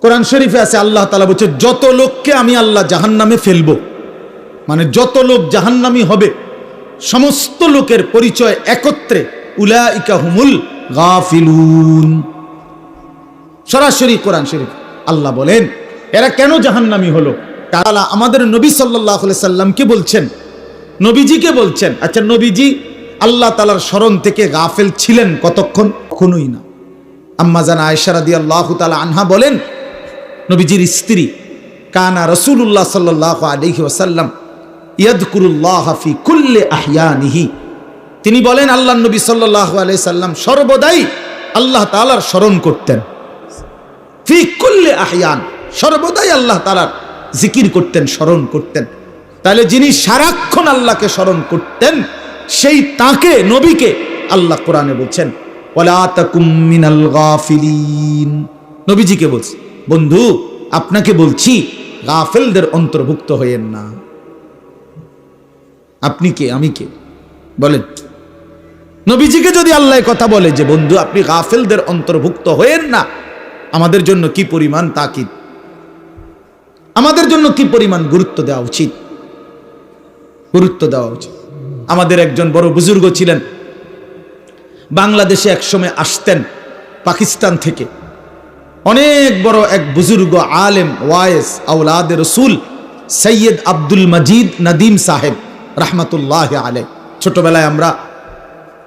কোরআন শরীফে আছে আল্লাহ তাআলা বলছে যত লোককে আমি আল্লাহ জাহান্নামে ফেলবো, মানে যত লোক জাহান্নামী হবে সমস্ত লোকের পরিচয় একত্রে উলাইকা হুমুল গাফিলুন। সরাসরি কোরআন শরীফ আল্লাহ বলেন এরা কেন জাহান্নামী হলো? তাআলা আমাদের নবী সাল্লাল্লাহু আলাইহি সাল্লামকে বলছেন, নবীজিকে বলছেন। আচ্ছা, নবীজি আল্লাহ তাআলার স্মরণ থেকে গাফেল ছিলেন কতক্ষণ? কখনোই না। আম্মা জান আয়েশা রাদিয়াল্লাহু তাআলা আনহা বলেন, নবীজির স্ত্রী কানা রাসূলুল্লাহ সাল্লাল্লাহু আলাইহি ওয়াসাল্লাম ইয়াযকুরুল্লাহ ফি কুল্লি আহইয়ানিহি। তিনি বলেন আল্লাহর নবী সাল্লাল্লাহু আলাইহি সাল্লাম সর্বদাই আল্লাহ তাআলার স্মরণ করতেন। ফি কুল্লি আহইয়ান, সর্বদাই আল্লাহ তাআলার জিকির করতেন, স্মরণ করতেন। তাহলে যিনি সারাক্ষণ আল্লাহকে স্মরণ করতেন সেই তাকে, নবীকে আল্লাহ কোরআনে বলছেন ওয়ালা তাকুম মিনাল গাফিলিন। নবীজিকে বলছে, বন্ধু আপনাকে বলছি গাফেলদের অন্তর্ভুক্ত হইয়েন না। আপনি কে, আমি কে বলেন? নবীজিকে যদি আল্লাহ কথা বলে যে বন্ধু আপনি গাফেলদের অন্তর্ভুক্ত হইয়েন না, আমাদের জন্য কি পরিমাণ তাকিদ, আমাদের জন্য কি পরিমাণ গুরুত্ব দেওয়া উচিত, গুরুত্ব দেওয়া উচিত। আমাদের একজন বড় বুজুর্গ ছিলেন, বাংলাদেশে একসময় আসতেন পাকিস্তান থেকে। অনেক বড় এক বুজুর্গ আলেম ওয়াইস আওলাদে রসুল সৈয়দ আব্দুল মজিদ নদীম সাহেব রহমতুল্লাহ আলাইহ। ছোটবেলায় আমরা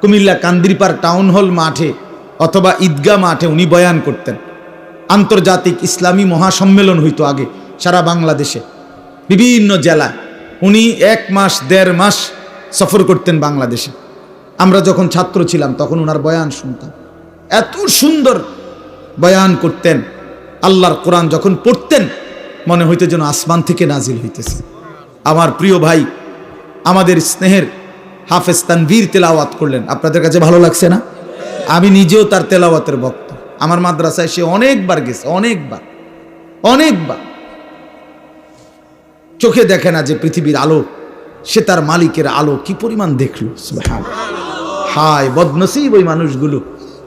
কুমিল্লা কান্দিরপার টাউন হল মাঠে অথবা ঈদগাহ মাঠে উনি বয়ান করতেন। আন্তর্জাতিক ইসলামী মহাসম্মেলন হইতো আগে সারা বাংলাদেশে, বিভিন্ন জেলায়। উনি 1 মাস 1.5 মাস সফর করতেন বাংলাদেশে। আমরা যখন ছাত্র ছিলাম তখন ওনার বয়ান শুনতাম, এত সুন্দর বয়ান করতেন। আল্লাহর কোরআন যখন পড়তেন মনে হইতো যেন আসমান থেকে নাজিল হইতেছে। আমার প্রিয় ভাই, আমাদের স্নেহের হাফেজ তানভীর তেলাওয়াত করলেন, আপনাদের কাছে ভালো লাগছে না? আমি নিজেও তার তেলাওয়াতের ভক্ত। আমার মাদ্রাসায় সে অনেকবার গেছে, অনেকবার। চোখে দেখে না যে পৃথিবীর আলো, সে তার মালিকের আলো কি পরিমাণ দেখলো। সুবহানাল্লাহ। হায় বদনসিব ওই মানুষগুলো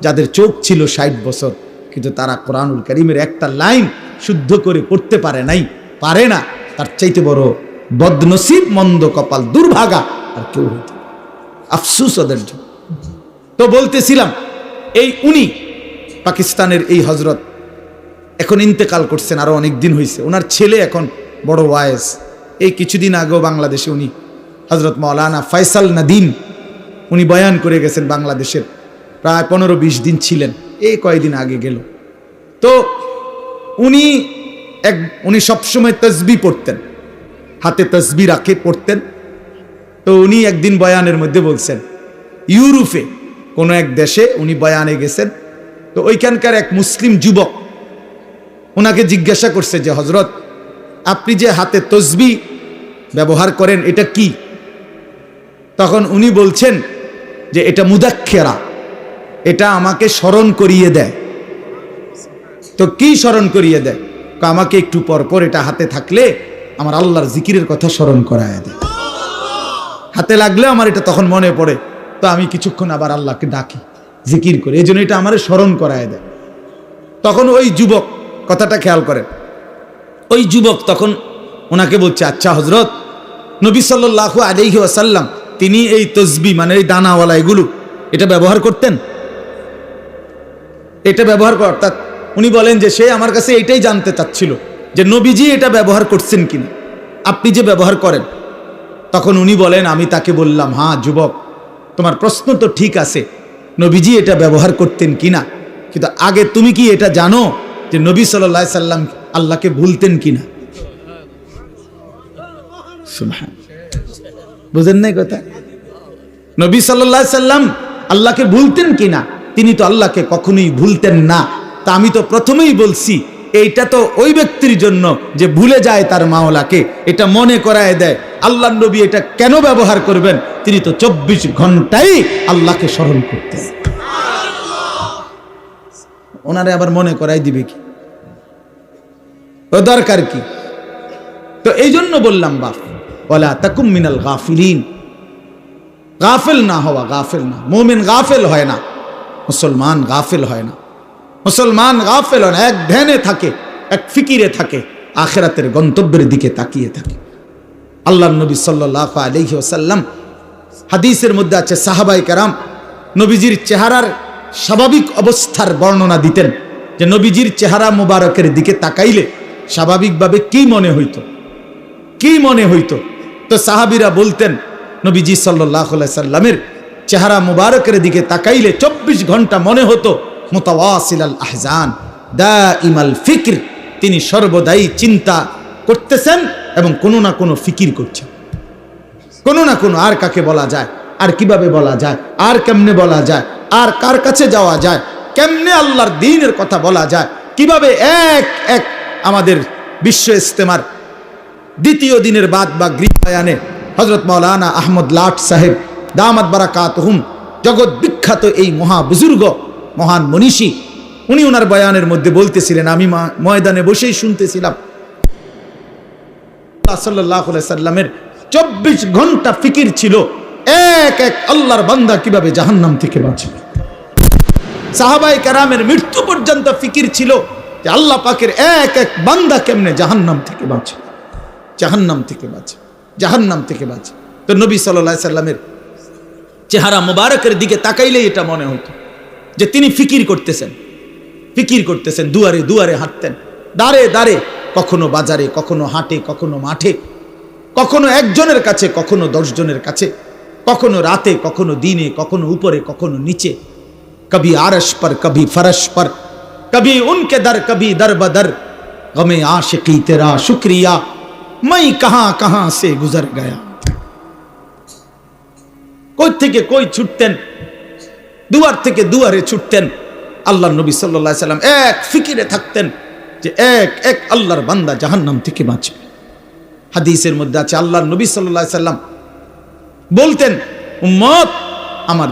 যাদের চোখ ছিল 60 বছর, কিন্তু তারা কোরআনুল কারীমের একটা লাইন শুদ্ধ করে পড়তে পারে নাই, পারে না। তার চাইতে বড় বদনসিব, মন্দ কপাল, দুর্ভাগা আর কেউ হইতে। আফসুস ওদের জন্য। তো বলতেছিলাম, এই উনি পাকিস্তানের এই হজরত এখন ইন্তেকাল করছেন, আরো অনেক দিন হয়েছে। ওনার ছেলে এখন বড় ওয়াইজ। এই কিছুদিন আগেও বাংলাদেশে উনি হজরত মাওলানা ফয়সাল নদীম উনি বয়ান করে গেছেন বাংলাদেশের। প্রায় 15-20 দিন ছিলেন, এই কয়েকদিন আগে গেল। তো উনি সবসময় তসবি পড়তেন, হাতে তসবি রাখে পড়তেন। তো উনি একদিন বয়ানের মধ্যে বলছেন, ইউরোপে কোনো এক দেশে উনি বয়ানে গেছেন। তো ওইখানকার এক মুসলিম যুবক ওনাকে জিজ্ঞাসা করছে যে হজরত আপনি যে হাতে তসবি ব্যবহার করেন এটা কি? তখন উনি বলছেন যে এটা মুদাক্কেরা, এটা আমাকে স্মরণ করিয়ে দেয়। তো কি স্মরণ করিয়ে দেয়? আমাকে একটু পর পর এটা হাতে থাকলে আমার আল্লাহর জিকিরের কথা স্মরণ করায় দেয়। হাতে লাগলে আমার এটা তখন মনে পড়ে, তো আমি কিছুক্ষণ আবার আল্লাহকে ডাকি, জিকির করি, এই জন্য এটা আমার স্মরণ করায় দেয়। তখন ওই যুবক, কথাটা খেয়াল করেন, ওই যুবক তখন ওনাকে বলছে, আচ্ছা হজরত, নবী সাল্লাল্লাহু আলাইহি ওয়াসাল্লাম তিনি এই তসবি মানে এই দানাওয়ালা এগুলো এটা ব্যবহার করতেন, এটা ব্যবহার অর্থাৎ উনি বলেন যে সে আমার কাছে এটাই জানতে চাচ্ছিল যে নবীজি এটা ব্যবহার করছেন কিনা, আপনি যে ব্যবহার করেন। তখন উনি বলেন, আমি তাকে বললাম, হ্যাঁ যুবক, তোমার প্রশ্ন তো ঠিক আছে, নবীজি এটা ব্যবহার করতেন কিনা, কিন্তু আগে তুমি কি এটা জানো যে নবী সাল্লাল্লাহু আলাইহি সাল্লাম আল্লাহকে ভুলতেন কিনা? বুঝেন নাই কথা? নবী সাল্লাল্লাহু আলাইহি সাল্লাম আল্লাহকে ভুলতেন কিনা? তিনি তো আল্লাহকে কখনোই ভুলতেন না। তা আমি তো প্রথমেই বলছি এইটা তো ওই ব্যক্তির জন্য যে ভুলে যায় তার মাওলাকে, এটা মনে করায় দেয়। আল্লাহর নবী এটা কেন ব্যবহার করবেন? তিনি তো 24 ঘন্টাই আল্লাহকে স্মরণ করতেন। ওনারে আবার মনে করাই দিবে কি? ও দরকার কি? তো এই জন্য বললাম বাপ, ওয়ালা তাকুম মিনাল গাফিলিন, গাফেল না হওয়া, গাফেল না। মুমিন গাফেল হয় না, মুসলমান গাফেল হয় না। মুসলমান গাফেল হয় না, এক ধ্যানে থাকে, এক ফিকিরে থাকে, আখিরাতের গন্তব্যের দিকে তাকিয়ে থাকে। আল্লাহর নবী সাল্লাল্লাহু আলাইহি ওয়াসাল্লাম হাদিসের মধ্যে আছে, সাহাবায়ে কেরাম নবীজির চেহারার স্বাভাবিক অবস্থার বর্ণনা দিতেন, যে নবীজির চেহারা মোবারকের দিকে তাকাইলে স্বাভাবিকভাবে কি মনে হইতো, কি মনে হইতো? তো সাহাবীরা বলতেন, নবীজি সাল্লাল্লাহু আলাইহি সাল্লামের চেহারা মোবারকের দিকে তাকাইলে 24 ঘন্টা মনে হতো মুতাওয়াসিলাল আহজান দাইমাল ফিক্র, তিনি সর্বদাই চিন্তা করতেছেন এবং কোনো না কোনো ফিকির করছেন, কোনো না কোনো, আর কাকে বলা যায়, আর কিভাবে বলা যায়, আর কেমনে বলা যায়, আর কার কাছে যাওয়া যায়, কেমনে আল্লাহর দ্বীনের কথা বলা যায়, কিভাবে এক এক আমাদের বিশ্ব ইস্তেমার দ্বিতীয় দিনের বাদ বা গৃহায়নে হযরত মাওলানা আহমদ লাট সাহেব দামাত বারাকাতুহুম, জগৎ বিখ্যাত এই মহা বুজুর্গ, মহান মনীষী, উনি ওনার বয়ানের মধ্যে বলতেছিলেন, আমি ময়দানে বসেই শুনতেছিলাম, সাল্লাল্লাহু আলাইহি সাল্লামের 24 ঘন্টা ফিকির ছিল এক এক আল্লাহর বান্দা কিভাবে জাহান্নাম থেকে বাঁচবে। সাহাবায়ে কেরামের মৃত্যু পর্যন্ত ফিকির ছিল যে আল্লাহ পাকের এক এক বান্দা কেমনে জাহান্নাম থেকে বাঁচে, জাহান্নাম থেকে বাঁচে, জাহান্নাম থেকে বাঁচে। তো নবী সাল্লাল্লাহু আলাইহি সাল্লামের চেহারা মোবারকের দিকে তাকাইলেই এটা মনে হতো যে তিনি ফিকির করতেছেন, ফিকির করতেছেন। দুয়ারে দুয়ারে হাঁটতেন, দাঁড়ে দাঁড়ে, কখনো বাজারে, কখনো হাটে, কখনো মাঠে, কখনো একজনের কাছে, কখনো 10 জনের কাছে, কখনো রাতে, কখনো দিনে, কখনো উপরে, কখনো নিচে, কবি আরশ पर कभी फरश पर, कभी उनके दर कभी दर बदर, गमे आशिकी तेरा शुक्रिया मैं कहां कहां से गुजर गया। কই থেকে কই ছুটতেন, দুয়ার থেকে দুয়ারে ছুটতেন। আল্লাহর নবী সাল্লাল্লাহু আলাইহি সাল্লাম এক ফিকিরে থাকতেন যে এক এক আল্লাহর বান্দা জাহান্নাম থেকে বাঁচবে। হাদিসের মধ্যে আছে, আল্লাহর নবী সাল্লাল্লাহু আলাইহি সাল্লাম বলতেন, উম্মত আমার,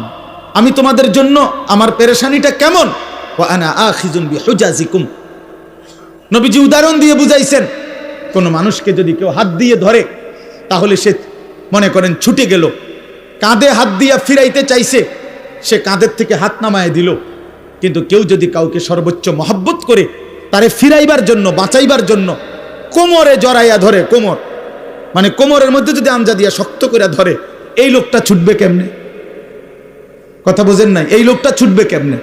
আমি তোমাদের জন্য আমার পেরেশানিটা কেমন, ওয়া আনা আখিযুন বিহুজাজিকুম। নবীজি উদাহরণ দিয়ে বুঝাইছেন, কোন মানুষকে যদি কেউ হাত দিয়ে ধরে, তাহলে সে মনে করেন ছুটে গেল, কাঁধে হাত দিয়া ফিরাইতে চাইছে, সে কাঁধের থেকে হাত নামায় দিল। কিন্তু কেউ যদি কাউকে সর্বোচ্চ মহব্বত করে তারে ফিরাইবার জন্য, বাঁচাইবার জন্য কোমরে জড়াইয়া ধরে, কোমর মানে কোমরের মধ্যে যদি আমজা দিয়া শক্ত করে ধরে, এই লোকটা ছুটবে কেমনে? কথা বোঝেন নাই? এই লোকটা ছুটবে কেমনে?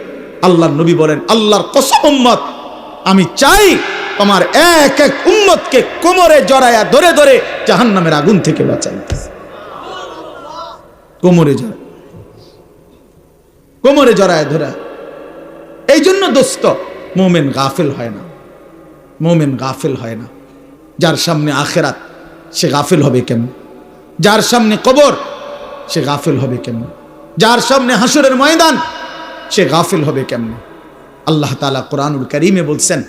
আল্লাহর নবী বলেন, আল্লাহর কসম উম্মত, আমি চাই তোমার এক এক উম্মতকে কোমরে জড়াইয়া ধরে ধরে জাহান্নামের আগুন থেকে বাঁচাইতে। কোমরে জড়ায়, কোমরে জড়ায় ধরা। এই জন্য দোস্ত, মুমিন গাফিল হয় না, মুমিন গাফিল হয় না। যার সামনে আখিরাত, সে গাফিল হবে কেমন? যার সামনে কবর, সে গাফিল হবে কেমন? যার সামনে হাসরের ময়দান, সে গাফিল হবে কেমন? আল্লাহ তাআলা কুরআনুল কারীমে বলছেন,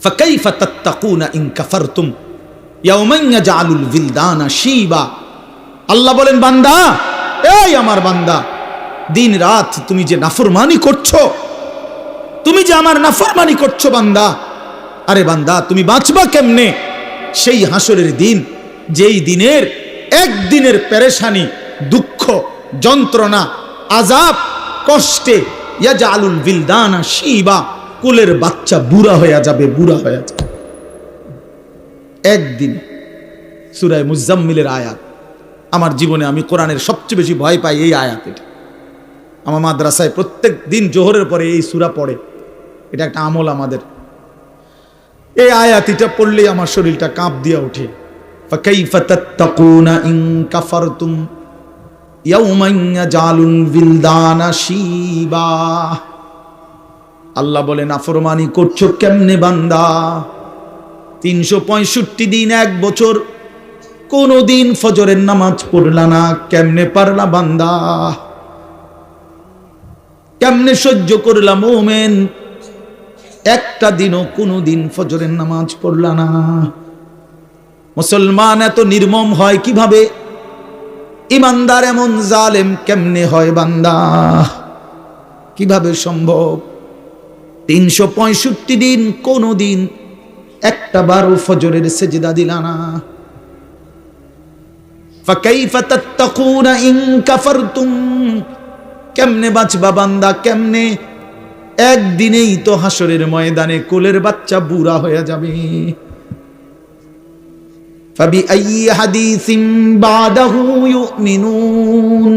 ফাকাইফা তাত্তাকুনা ইন কাফারতুম ইয়াওমান ইয়াজআলুল বিলদানা শিবা। আল্লাহ বলেন, বান্দা, এই আমার বান্দা, দিন রাত তুমি যে নাফরমানি করছো, তুমি যে আমার নাফরমানি করছো বান্দা, আরে বান্দা তুমি বাঁচবা কেমনে সেই হাসরের দিন, যেই দিনের একদিনের পেরেশানি, দুঃখ, যন্ত্রণা, আযাব, কষ্টে ইয়াজআলুল বিলদানা শিবা, কোলের বাচ্চা বুড়া হয়ে যাবে, বুড়া হয়ে যাবে একদিন। সূরা মুজাম্মিলের আয়াত। আমার জীবনে আমি কোরআনের সবচেয়ে বেশি ভয় পাই এই আয়াত। এটা আমার মাদ্রাসায় প্রত্যেক দিন জোহরের পরে এই সূরা পড়ে, এটা একটা আমল আমাদের। এই আয়াত এটা পড়লেই আমার শরীরটা কাঁপ দিয়ে ওঠে। ফাকাইফা তাত্তাকুনা ইন কাফারতুম ইয়াওমান ইয়াজআলুল বিলদানা শিবা। আল্লাহ বলেন, নাফরমানি করছো কেমনে বান্দা? 365 দিন, 1 বছর কোনদিন ফজরের নামাজ পড়লা না, কেমনে পারলা বান্দা? কেমনে সহ্য করলা মুমিন? একটা দিনও কোনদিন ফজরের নামাজ পড়লা না। মুসলমান এত নির্মম হয় কিভাবে? ইমানদার এমন জালেম কেমনে হয় বান্দা? কিভাবে সম্ভব? 365 দিন কোনদিন একটা বারও ফজরের সেজদা দিলা না। ফাকাইফা তাত্তাকুনা ইন কাফারতুম, কেমনে বাঁচবা বান্দা? কেমনে? একদিনেই তো হাসরের ময়দানে কোলের বাচ্চা বুড়া হয়ে যাবে। ফাবিআইয়ি হাদিসিন বাদাহু ইউমিনুন।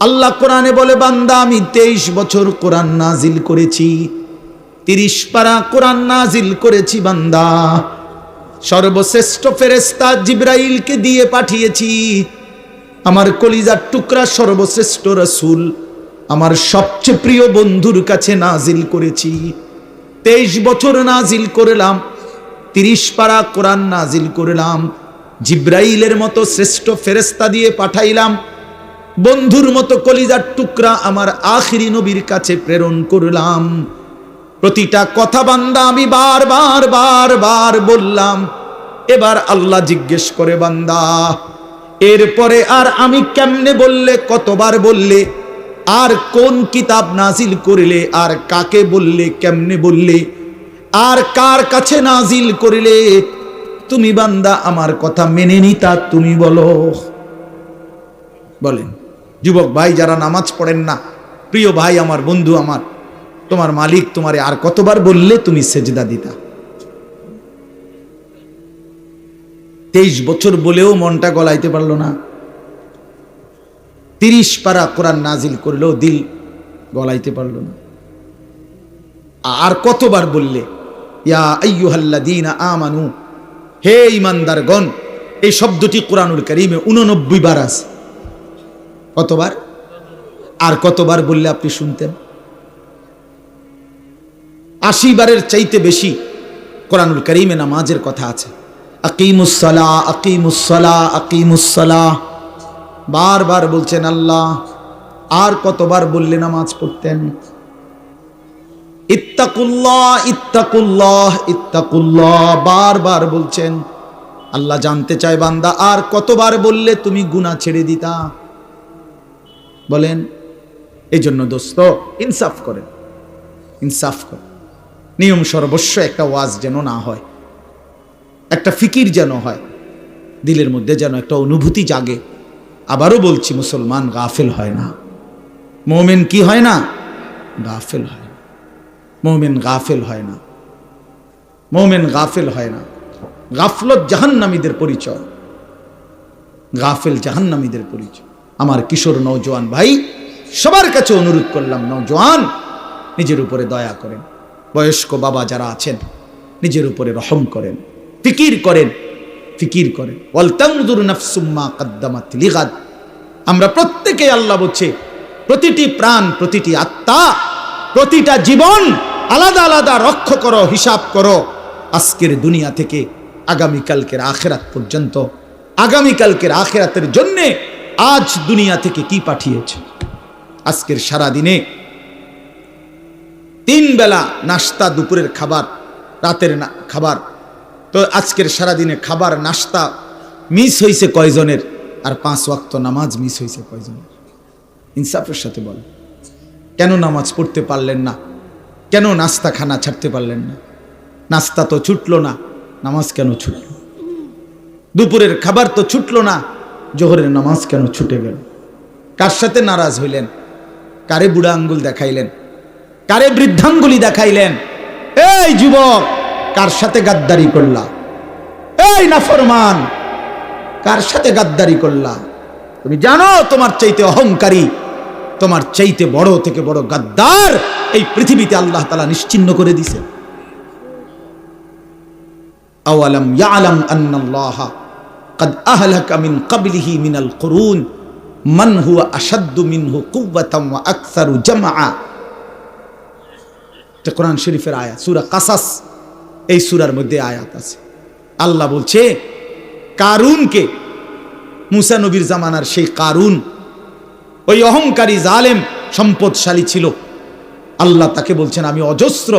আল্লাহ কোরআনে বলে, বান্দা আমি 23 বছর কোরআন নাজিল করেছি, 30 পারা কোরআন নাজিল করেছি বান্দা। সর্বশ্রেষ্ঠ ফেরেশতা জিবরাইলকে দিয়ে পাঠিয়েছি। আমার কলিজার টুকরা সর্বশ্রেষ্ঠ রাসূল আমার সবচেয়ে প্রিয় বন্ধুর কাছে নাজিল করেছি। 23 বছর নাজিল করলাম, 30 পারা কোরআন নাজিল করলাম। জিবরাইলের মতো শ্রেষ্ঠ ফেরেশতা দিয়ে পাঠাইলাম, বন্ধুর মতো কলিজার টুকরা আমার আখিরি নবীর কাছে প্রেরণ করলাম। প্রতিটা কথা বান্দা আমি বারবার বারবার বললাম। এবার আল্লাহ জিজ্ঞেস করে, বান্দা এরপরে আর আমি কেমনে বললে, কতবার বললে, আর কোন কিতাব নাজিল করলে, আর কাকে বললে, কেমনে বললে, আর কার কাছে নাজিল করিলে তুমি বান্দা আমার কথা মেনে নিতা, তুমি বলো। বলেন যুবক ভাই যারা নামাজ পড়েন না, প্রিয় ভাই আমার, বন্ধু আমার, তোমার মালিক তোমারে আর কতবার বললে তুমি সেজদা দিতা? 23 বছর বলেও মনটা গলাইতে পারলো না। 30 পারা কোরআন নাজিল করলেও দিল গলাইতে পারলো না। আর কতবার বললে ইয়া আইয়ুহাল্লাযীনা আমানু, হে ঈমানদারগণ। এই শব্দটি কোরআনুল কারীমে 89 বার আছে। কতবার? আর কতবার বললে আপনি শুনতেন? 80 বারের চাইতে বেশি কোরআনুল কারীমে নামাজের কথা আছে। আকিমুস সালাহ, আকিমুস সালাহ, আকিমুস সালাহ বারবার বলছেন আল্লাহ। আর কতবার বললে নামাজ পড়তেন? ইত্তাকুল্লাহ, ইত্তাকুল্লাহ, ইত্তাকুল্লাহ বারবার বলছেন। আল্লাহ জানতে চায় বান্দা আর কতবার বললে তুমি গুনাহ ছেড়ে দিতা? বলেন। এই জন্য দোস্ত ইনসাফ করেন, ইনসাফ করেন। নিয়ম সর্বস্ব একটা ওয়াজ যেন না হয়, একটা ফিকির যেন হয়, দিলের মধ্যে যেন একটা অনুভূতি জাগে। আবারও বলছি, মুসলমান গাফেল হয় না, মুমিন কি হয় না? গাফেল হয় না। মুমিন গাফেল হয় না, মুমিন গাফেল হয় না। গাফলত জাহান্নামীদের পরিচয়, গাফেল জাহান্নামীদের পরিচয়। আমার কিশোর নওজোয়ান ভাই সবার কাছে অনুরোধ করলাম, নওজোয়ান নিজের উপরে দয়া করেন। বয়স্ক বাবা যারা আছেন নিজের উপরে রহম করেন, ফিকির করেন, ফিকির করেন। ওয়াল তানজুর নাফসুম মা কদ্দামাত লিগাদ। আমরা প্রত্যেকে, আল্লাহ বলছে, প্রতিটি প্রাণ, প্রতিটি আত্মা, প্রতিটা জীবন আলাদা আলাদা রক্ষ করো, হিসাব করো। আজকের দুনিয়া থেকে আগামীকালকের আখিরাত পর্যন্ত, আগামীকালকের আখিরাতের জন্যে আজ দুনিয়া থেকে কি পাঠিয়েছে। আজকের সারা দিনে 3 বেলা নাস্তা, দুপুরের খাবার, রাতের খাবার। তো আজকের সারাদিনে খাবার, নাস্তা মিস হয়েছে কয়জনের? আর 5 ওয়াক্ত নামাজ মিস হয়েছে কয়জনের? ইনসাফের সাথে বল, কেন নামাজ পড়তে পারলেন না? কেন নাস্তা খানা ছাড়তে পারলেন না? নাস্তা তো ছুটলো না, নামাজ কেন ছুটল? দুপুরের খাবার তো ছুটলো না, জোহরের নামাজ কেন ছুটে গেল? কার সাথে নারাজ হইলেন? কারে বুড়া আঙ্গুল দেখাইলেন? কারে বৃদ্ধাঙ্গুলি দেখাইলেন? এই যুবক, কার সাথে গাদ্দারি করলা? এই নাফরমান, কার সাথে গাদ্দারি করলা? তুমি জানো তোমার চাইতে অহংকারী, তোমার চাইতে বড় থেকে বড় গাদ্দার এই পৃথিবীতে আল্লাহ তাআলা নিশ্চিহ্ন করে দিয়েছে। আওয়ালাম ইয়ালাম আন্নাল্লাহা قد أهلك من قبله من القرون من هو أشد منه قوة وأكثر جمعا। এটা কোরআন শরীফের আয়াত, সূরা কাসাস, এই সূরার মধ্যে আয়াত আছে। আল্লাহ বলছে কারুনকে, মুসা নবীর জামানার সেই কারুন, ওই অহংকারী জালেম সম্পদশালী ছিল। আল্লাহ তাকে বলছেন আমি অজস্র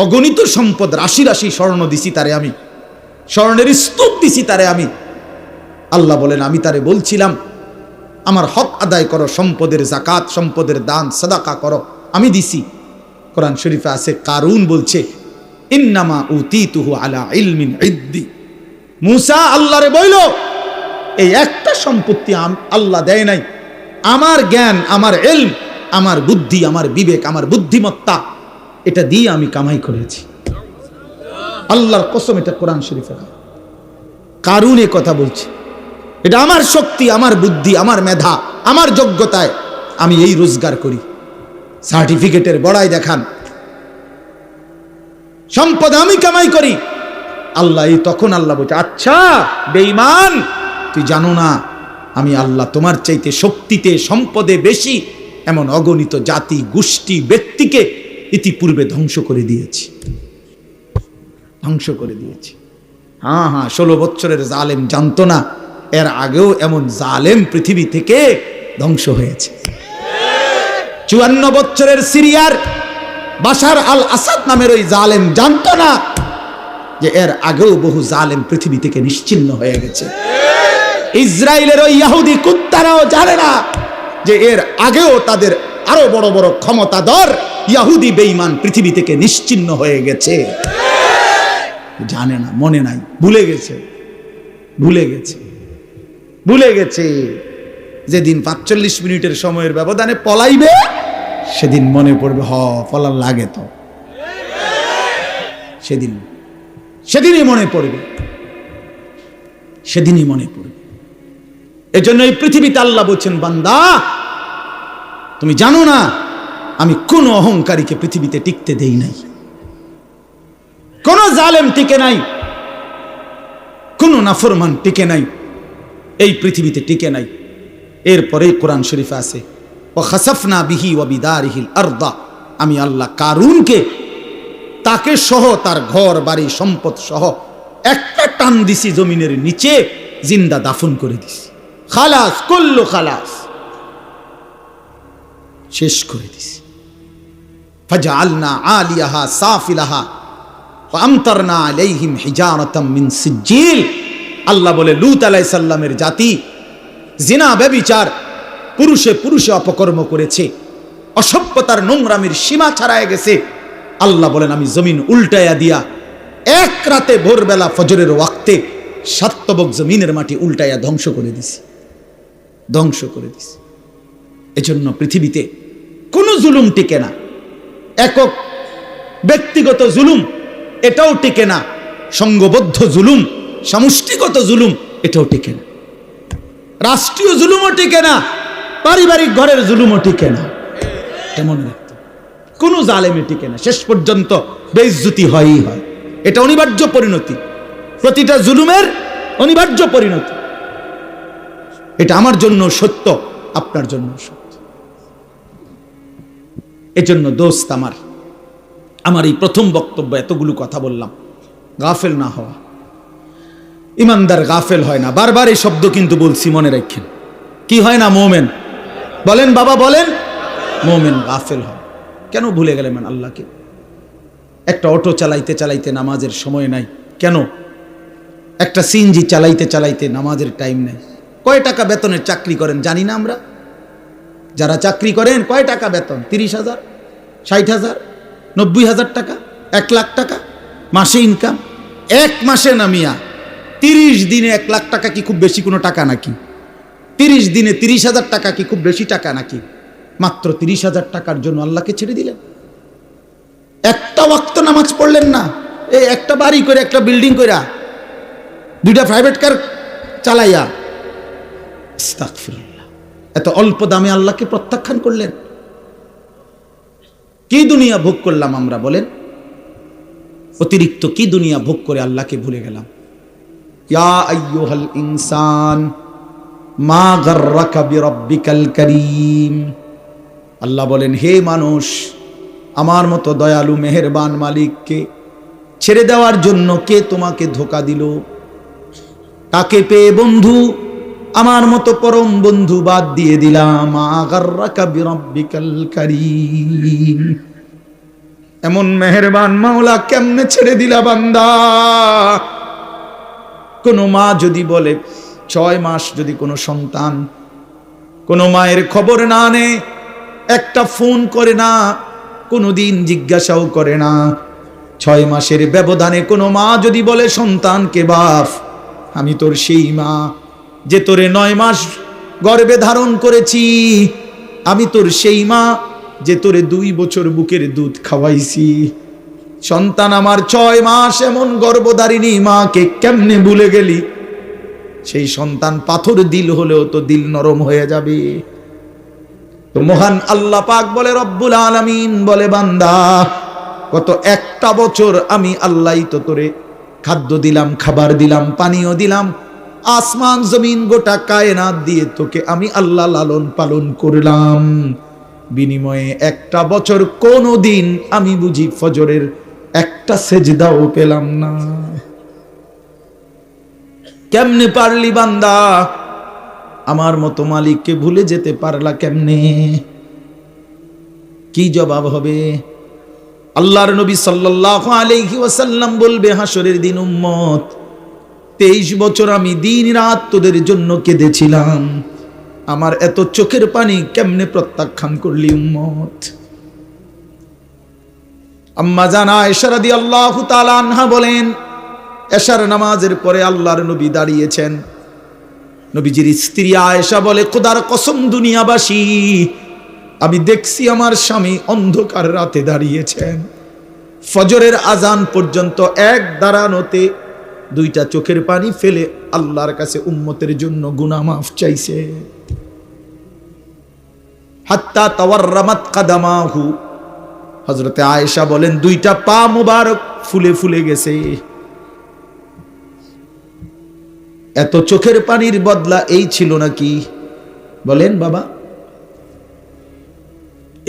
অগণিত সম্পদ, রাশি রাশি স্বর্ণ দিছি তারে, আমি স্বর্ণের স্তূপ দিছি তারে আমি। আল্লাহ বলেন আমি তারে বলছিলাম আমার হক আদায় করো, সম্পদের যাকাত, সম্পদের দান সাদাকা করো, আমি দিছি। কোরআন শরীফে আছে কারুন বলছে ইন্নামা উতিতুহু আলা ইলমিন ইদ্দি। মুসা আল্লাহরে বইল এই একটা সম্পত্তি আল্লাহ দেয় নাই, আমার জ্ঞান, আমার ইলম, আমার বুদ্ধি, আমার বিবেক, আমার বুদ্ধিমত্তা, এটা দিয়ে আমি কামাই করেছি। আল্লাহর কসম, এটা কোরআন শরীফে। কারুন এ কথা বলছে, এটা আমার শক্তি, আমার বুদ্ধি, আমার মেধা, আমার যোগ্যতায় আমি এই রোজগার করি। সার্টিফিকেটের বড়াই দেখান, সম্পদ আমি কামাই করি। আল্লাহ তখন আল্লাহ বলছে, আচ্ছা বেঈমান, তুই জানো না আমি আল্লাহ তোমার চাইতে শক্তিতে সম্পদে বেশি এমন অগণিত জাতি, গোষ্ঠী, ব্যক্তিকে ইতিপূর্বে ধ্বংস করে দিয়েছি, ধ্বংস করে দিয়েছি। হ্যাঁ হ্যাঁ, 16 বছরের জালেম জানতো না এর আগেও এমন জালেম পৃথিবী থেকে ধ্বংস হয়েছে। 54 বছরের সিরিয়ার বাশার আল আসাদ নামের ওই জালেম জানতো না যে এর আগেও বহু জালেম পৃথিবী থেকে নিশ্চিহ্ন হয়ে গেছে। ইসরায়েলের ওই ইহুদি কুত্তারাও জানে না যে এর আগেও তাদের আরো বড় বড় ক্ষমতাধর ইহুদি বেঈমান পৃথিবী থেকে নিশ্চিহ্ন হয়ে গেছে। জানে না, মনে নাই, ভুলে গেছে, ভুলে গেছে, ভুলে গেছে। যেদিন 45 মিনিটের সময়ের ব্যবধানে পলাইবে সেদিন মনে পড়বে, পলার লাগে তো, সেদিনই মনে পড়বে, সেদিনই মনে পড়বে। এজন্য এই পৃথিবীতে আল্লাহ বলছেন, বান্দা তুমি জানো না আমি কোন অহংকারীকে পৃথিবীতে টিকতে দেই নাই, কোন জালেম টিকে নাই, কোন নাফরমান টিকে নাই, এই পৃথিবীতে টিকে নাই। এরপরে কোরআন শরীফে আছে, ওয়া খাসাফনা বিহি ওয়া বিদারিহিল আরদা, আমি আল্লাহ কারুনকে, তাকে সহ, তার ঘর বাড়ি সম্পদ সহ একটা টান দিছি জমিনের নিচে, জিন্দা দাফন করে দিছি। খালাস, কুল্লু খালাস, শেষ করে দিছি। ফাজআলনা আলিয়াহা সাফিলাহা ওয়া আমতারনা আলাইহিম হিজারাতাম মিন সিজ্জিল। আল্লাহ বলে লূত আলাইহিস সালামের জাতি জিনা, ব্যভিচার, পুরুষে পুরুষে অপকর্ম করেছে, অসভ্যতার নোংরামির সীমা ছাড়ায় গেছে। আল্লাহ বলেন আমি জমিন উল্টায়া দিয়া এক রাতে ভোরবেলা ফজরের ওয়াক্তে সাতবক জমিনের মাটি উল্টায়া ধ্বংস করে দিছি, ধ্বংস করে দিছি। এজন্য পৃথিবীতে কোনো জুলুম টিকে না, একক ব্যক্তিগত জুলুম এটাও টিকে না, সংঘবদ্ধ জুলুম, সমষ্টিগত জুলুম এটাও টিকে না, রাষ্ট্রীয় জুলুমও টিকে না, পারিবারিক ঘরের জুলুমও টিকে না। তেমন কোন জালেমে টিকে না, শেষ পর্যন্ত বেইজ্জতি হয়ই হয়। এটা অনিবার্য পরিণতি, প্রতিটা জুলুমের অনিবার্য পরিণতি। এটা আমার জন্য সত্য, আপনার জন্য সত্য। এজন্য দোস্ত আমার এই প্রথম বক্তব্য এতগুলো কথা বললাম, গাফেল না হওয়া। ইমানদার গাফেল হয় না, বারবার এই শব্দ কিন্তু বলছি, মনে রাখেন। কি হয় না? মোমেন। বলেন বাবা, বলেন। মোমেন গাফেল হয়। কেন ভুলে গেলেন আল্লাহকে? একটা অটো চালাইতে চালাইতে নামাজের সময় নাই কেন? একটা সিএনজি চালাইতে চালাইতে নামাজের টাইম নাই। কয় টাকা বেতনের চাকরি করেন জানি না আমরা? যারা চাকরি করেন কয় টাকা বেতন? 30,000, 60,000, 90,000 টাকা, 1 লাখ টাকা মাসে ইনকাম। এক মাসে নামিয়া 30 দিনে 1 লাখ টাকা কি খুব বেশি কোনো টাকা নাকি? 30 দিনে 30,000 টাকা কি খুব বেশি টাকা নাকি? মাত্র 30,000 টাকার জন্য আল্লাহকে ছেড়ে দিলেন। একটা ওয়াক্ত নামাজ পড়লেন না, এই একটা বাড়ি করে, একটা বিল্ডিং কইরা, 2টা প্রাইভেট কার চালাইয়া, আস্তাগফিরুল্লাহ, এত অল্প দামে আল্লাহকে প্রত্যাখ্যান করলেন। কি দুনিয়া ভোগ করলাম আমরা বলেন? অতিরিক্ত কি দুনিয়া ভোগ করে আল্লাহকে ভুলে গেলাম। ইয়া আইয়ুহাল ইনসান মা গাররাকা বিরাব্বিকাল কারীম। আল্লাহ বলেন, হে মানুষ, আমার মতো দয়ালু মেহেরবান মালিককে ছেড়ে দেওয়ার জন্য কে তোমাকে ধোঁকা দিল? তাকে পেয়ে বন্ধু, আমার মতো পরম বন্ধু বাদ দিয়ে দিলাম। মা গাররাকা বিরাব্বিকাল কারীম। এমন মেহেরবান মাওলা কেমনে ছেড়ে দিলা বান্দা? কোন মা যদি বলে 6 মাস যদি কোনো সন্তান কোনো মায়ের খবর না নেয়, একটা ফোন করে না, কোনোদিন জিজ্ঞাসাও করে না, 6 মাসের ব্যবধানে কোনো মা যদি বলে সন্তানকে, বাপ আমি তোর সেই মা যে তোরে 9 মাস গর্ভে ধারণ করেছি, আমি তোর সেই মা যে তোরে 2 বছর বুকের দুধ খাওয়াইছি। সন্তান আমার 6 মাস এমন গর্ভধারিণী মাকে কেমনে ভুলে গেলি? সেই সন্তান পাথর দিল হলেও তো দিল নরম হয়ে যাবে। তো মহান আল্লাহ পাক বলে, রব্বুল আলামিন বলে, বান্দা কত একটা বছর আমি আল্লাহই তো তোরে খাদ্য দিলাম, খাবার দিলাম, পানীয় দিলাম, আসমান জমিন গোটা কায়নাত দিয়ে তোকে আমি আল্লাহ লালন পালন করলাম। বিনিময়ে একটা বছর কোনো দিন আমি বুঝি ফজরের একটা সেজদাও পেলাম না। কেমনে পারলি বান্দা? আমার মতো মালিককে ভুলে যেতে পারলা কেমনে? কি জবাব হবে? আল্লাহর নবী সাল্লাল্লাহু আলাইহি ওয়াসাল্লাম বলবে হাসরের দিন, উম্মত 23 বছর আমি দিন রাত তোদের জন্য কেঁদেছিলাম, আমার এত চোখের পানি কেমনে প্রত্যাখ্যান করলি উম্মত? আম্মা জান আয়েশা রাদিয়াল্লাহু তাআলা আনহা বলেন, এশার নামাজের পরে আল্লাহর নবী দাঁড়িয়েছেন। নবীজির স্ত্রী আয়েশা বলে, খোদার কসম দুনিয়াবাসী, আমি দেখছি আমার স্বামী অন্ধকার রাতে দাঁড়িয়েছেন, ফজরের আজান পর্যন্ত এক দাঁড়ানোতে 2টা চোখের পানি ফেলে আল্লাহর কাছে উম্মতের জন্য গুনাহ মাফ চাইছে। হাত্তা তাওয়াররামাত কাদামাহু, হযরতে আয়েশা বলেন 2টা পা মুবারক ফুলে ফুলে গেছে। এত চোখের পানির বদলা এই ছিল নাকি? বলেন বাবা।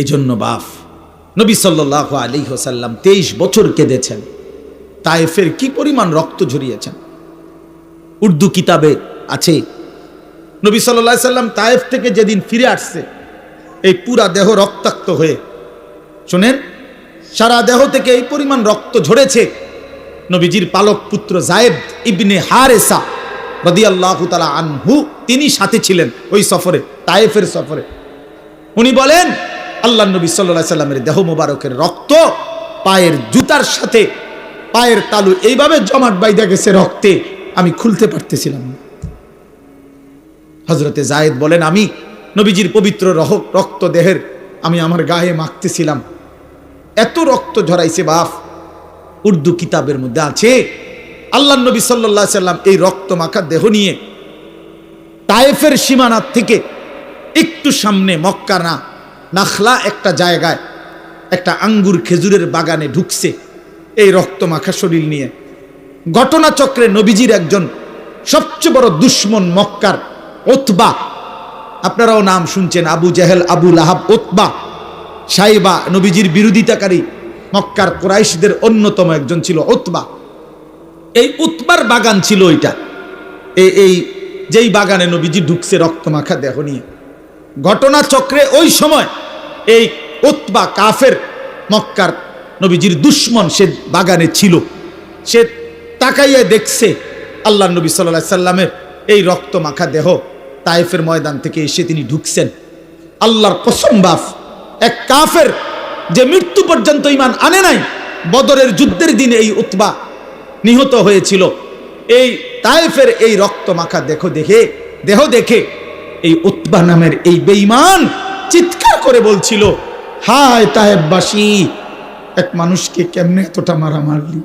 এজন্য বাপ নবী সাল্লাল্লাহু আলাইহি ওয়াসাল্লাম 23 বছর কেঁদেছেন। তায়েফের কি পরিমাণ রক্ত ঝরিয়েছেন, উর্দু কিতাবে আছে। নবী সাল্লাল্লাহু আলাইহি সাল্লাম তায়েফ থেকে যেদিন ফিরে আসছে, এই পুরা দেহ রক্তাক্ত হয়ে, শুনেন, সারা দেহ থেকে এই পরিমাণ রক্ত ঝরেছে। নবীজির পালক পুত্র যায়েদ ইবনে হারেসা রাদিয়াল্লাহু তাআলা আনহু, তিনি সাথে ছিলেন ওই সফরে, তায়েফের সফরে। উনি বলেন, আল্লাহর নবী সাল্লাল্লাহু আলাইহি সাল্লামের দেহ মোবারকের রক্ত পায়ের জুতার সাথে পায়ের তালু এইভাবে জমাট বাইধা গেছে রক্তে, আমি খুলতে পারতেছিলাম না। হযরতে যায়েদ বলেন, আমি নবীজির পবিত্র রক্ত দেহের আমি আমার গায়ে মাখতেছিলাম, এত রক্ত ঝরাইছে বাপ। উর্দু কিতাবের মধ্যে আছে, আল্লাহর নবী সাল্লাল্লাহু আলাইহি সাল্লাম এই রক্ত মাখা দেহ নিয়ে তায়েফের সীমানার থেকে একটু সামনে মক্কা না নাখলা একটা জায়গায় একটা আঙ্গুর খেজুরের বাগানে ঢুকছে এই রক্ত মাখা শরীর নিয়ে। ঘটনাচক্রে নবীজির একজন সবচেয়ে বড় দুশ্মন মক্কার উতবা, আপনারাও নাম শুনছেন, আবু জেহেল, আবু লাহাব, উতবা, সাইবা, নবীজির বিরোধিতাকারী মক্কার কুরাইশদের অন্যতম একজন ছিল উতবা। এই উতবার বাগান ছিল ওইটা, এই যেই বাগানে নবীজি ঢুকছে রক্ত মাখা দেহ নিয়ে। ঘটনাচক্রে ওই সময় এই উতবা কাফের মক্কার নবীজির দুশ্মন, সে বাগানে ছিল। সে তাকাইয়া দেখছে আল্লাহ নবী সাল্লাল্লাহু আলাইহি সাল্লামের এই রক্ত মাখা দেহ তায়েফের ময়দান থেকে এসে তিনি ঢুকছেন। আল্লাহর কসম বাপ, এক কাফের যে মৃত্যু পর্যন্ত ঈমান আনে নাই, বদরের যুদ্ধের দিনে এই উতবা নিহত হয়েছিল। এই তায়েফের এই রক্ত মাখা দেহ দেখে এই উতবা নামের এই বেঈমান চিৎকার করে বলছিল, হায় তায়েফবাসী, এক মানুষকে কেমনে এতটা মারা মারলি?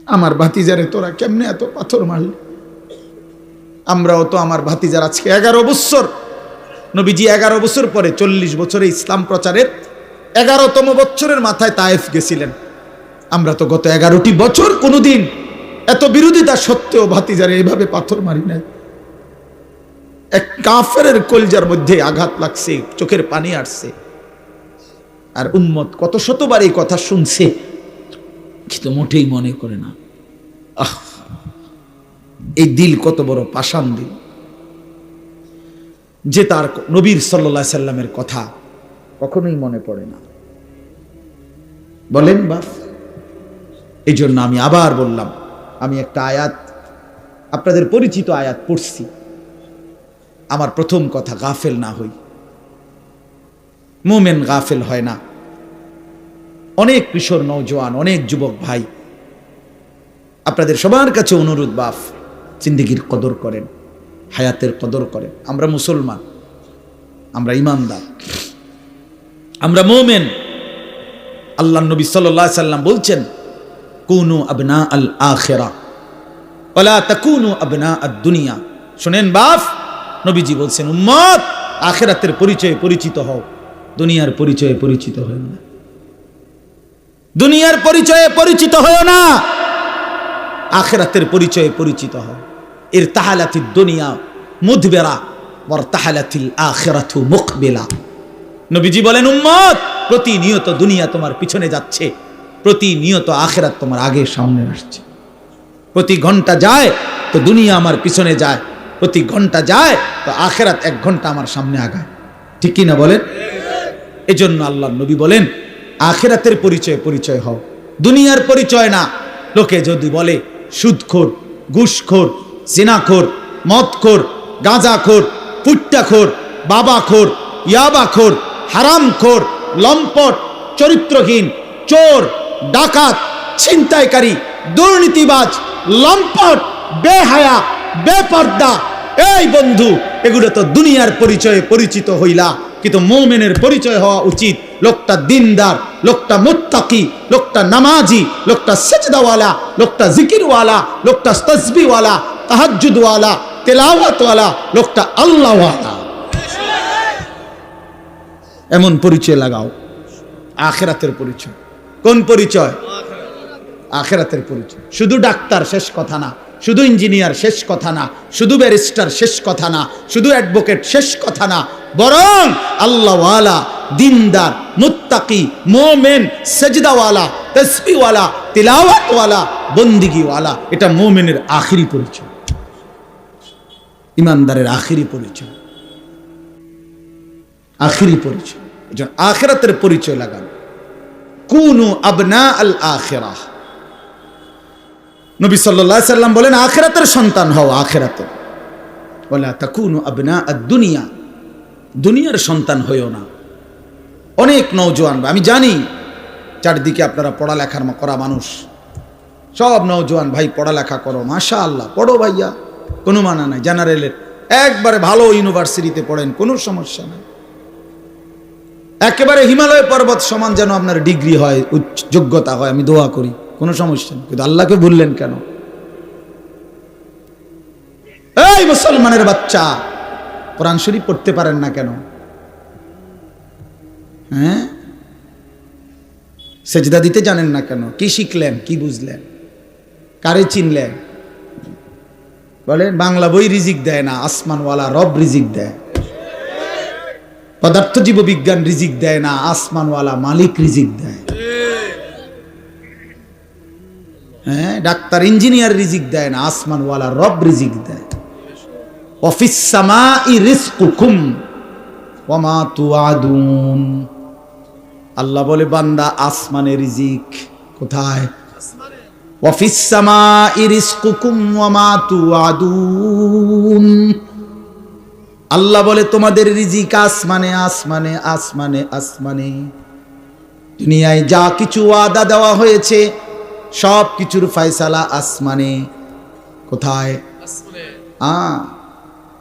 আমার ভাতিজারে তোরা কেমনে এত পাথর মারলি? আমরাও তো আমার ভাতিজার আজকে 11 বছর, নবীজি 11 বছর পরে 40 বছরে ইসলাম প্রচারের 11তম বছরের মাথায় তায়েফ গেছিলেন। আমরা তো গত 11টি বছর কোনোদিন এত বিরোধিতা সত্ত্বেও ভাতিজারে এইভাবে পাথর মারি নাই। এক কাফেরের কলজার মধ্যে আঘাত লাগছে, চোখের পানি আসছে, আর উম্মত কত শতবার এই কথা শুনছে, কিন্তু মোটেই মনে করে না। এই দিল কত বড় পাষাণ দিল, যে তার নবীর সাল্লাল্লাহু আলাইহি সাল্লামের কথা কখনোই মনে পড়ে না। বলেন বাপ। এই জন্য আমি আবার বললাম, আমি একটা আয়াত, আপনাদের পরিচিত আয়াত পড়ছি। আমার প্রথম কথা, গাফেল না হই। মুমিন গাফেল হয় না। অনেক কিশোর নওজোয়ান, অনেক যুবক ভাই, আপনাদের সবার কাছে অনুরোধ, বাপ, জিন্দেগির কদর করেন, হায়াতের কদর করেন। আমরা মুসলমান, আমরা ঈমানদার, আমরা মুমিন। আল্লাহর নবী সাল্লাল্লাহু আলাইহি সাল্লাম বলছেন, কুনু আবনা আল আখিরা ওয়ালা তাকুনু আবনা আদ দুনিয়া। শুনেন বাপ, নবীজি বলছেন, উম্মত আখিরাতের পরিচয়ে পরিচিত হও, দুনিয়ার পরিচয়ে পরিচিত হও না। দুনিয়ার পরিচয়ে পরিচিত হও না, আখিরাতের পরিচয়ে পরিচিত হও। ইরতাহালাতিদ দুনিয়া মুদবিরা ওয়ারতাহালাতিল আখিরাতু মুকবিলা। নবীজি বলেন, উম্মত প্রতিনিয়ত দুনিয়া তোমার পিছনে যাচ্ছে, প্রতিনিয়ত আখিরাত তোমার আগে সামনে আসছে। প্রতি ঘন্টা যায় তো দুনিয়া আমার পিছনে যায়, প্রতি ঘন্টা যায় তো আখিরাত 1 ঘন্টা আমার সামনে আগায়। ঠিক কি না বলেন? এজন্য আল্লাহর নবী বলেন, আখিরাতের পরিচয় পরিচয় হও, দুনিয়ার পরিচয় না। লোকে যদি বলে সুদখোর, ঘুষখোর, জিনাখোর, মদখোর, গাঁজাখোর, ফুট্টাখোর, বাবাখোর, ইয়াবাখোর, হারামখোর, লম্পট, চরিত্রহীন, চোর, ডাকাত, ছিনতাইকারী, দুর্নীতিবাজ, লম্পট, বেহায়া, বেপর্দা, এই বন্ধু এগুলো তো দুনিয়ার পরিচয়ে পরিচিত হইলা, কিন্তু মুমিনের পরিচয় হওয়া উচিত লোকটা দিনদার, লোকটা মুত্তাকি, লোকটা নামাজি, লোকটা সিজদাওয়ালা, লোকটা জিকিরওয়ালা, লোকটা তাসবিহওয়ালা, তাহাজ্জুদওয়ালা, তেলাওয়াতওয়ালা, লোকটা আল্লাহওয়ালা। এমন পরিচয় লাগাও। আখিরাতের পরিচয়। কোন পরিচয়? আখিরাতের পরিচয়। শুধু ডাক্তার শেষ কথা না, শুধু ইঞ্জিনিয়ার শেষ কথা না, শুধু ব্যারিস্টার শেষ কথা না, শুধু অ্যাডভোকেট শেষ কথা না, বরং আল্লাহওয়ালা, দিনদার, মুত্তাকি, মুমিন, সাজদাওয়ালা, তাসবিহওয়ালা, তিলাওয়াতওয়ালা, বন্দিগিওয়ালা, এটা মুমিনের আখিরি পরিচয়, ইমানদারের আখিরি পরিচয়, আখিরি পরিচয়। এজন্য আখিরাতের পরিচয় লাগান। কুনু আবনা আল আখিরাহ। নবী সাল্লাল্লাহু আলাইহি সাল্লাম বলেন, আখিরাতের সন্তান হও, আখিরাতের। ওয়ালা তাকুনু আবনা আদ দুনিয়া, দুনিয়ার সন্তান হইও না। অনেক নওজোয়ান, আমি জানি চারদিকে আপনারা পড়ালেখার করা মানুষ, সব নওজোয়ান ভাই পড়ালেখা করো, মাশাআল্লাহ, পড়ো ভাইয়া, কোনো মানা নাই। জেনারেলের একবারে ভালো ইউনিভার্সিটিতে পড়েন, কোনো সমস্যা নাই। একেবারে হিমালয় পর্বত সমান যেন আপনার ডিগ্রি হয়, উচ্চ যোগ্যতা হয়, আমি দোয়া করি, কোনো সমস্যা নেই। কিন্তু আল্লাহকে ভুললেন কেন? এই মুসলমানের বাচ্চা, কোরআন শরীফ পড়তে পারেন না কেন? হ্যাঁ, সেজদা দিতে জানেন না কেন? কি শিখলেন, কি বুঝলেন, কারে চিনলেন? বলেন, বাংলা বই রিজিক দেয় না, আসমানওয়ালা রব রিজিক দেয়। পদার্থ জীব বিজ্ঞান রিজিক দেয় না, আসমানওয়ালা মালিক রিজিক দেয়। হ্যাঁ, ডাক্তার ইঞ্জিনিয়ার রিজিক দেয় না, আসমানওয়ালা রব রিজিক দেয়। ওয়াফিস সামাই রিজকুকুম ওয়া মা তুআদুন। আল্লাহ বলে, বান্দা আসমানে রিজিক কোথায়? ওয়াফিস সামাই রিজকুকুম ওয়া মা তুআদুন। আল্লাহ বলে, তোমাদের রিজিক আসমানে, আসমানে, আসমানে, আসমানে। দুনিয়ায় যা কিছু ওয়াদা দেওয়া হয়েছে সব কিছুর ফয়সালা আসমানে। কোথায়?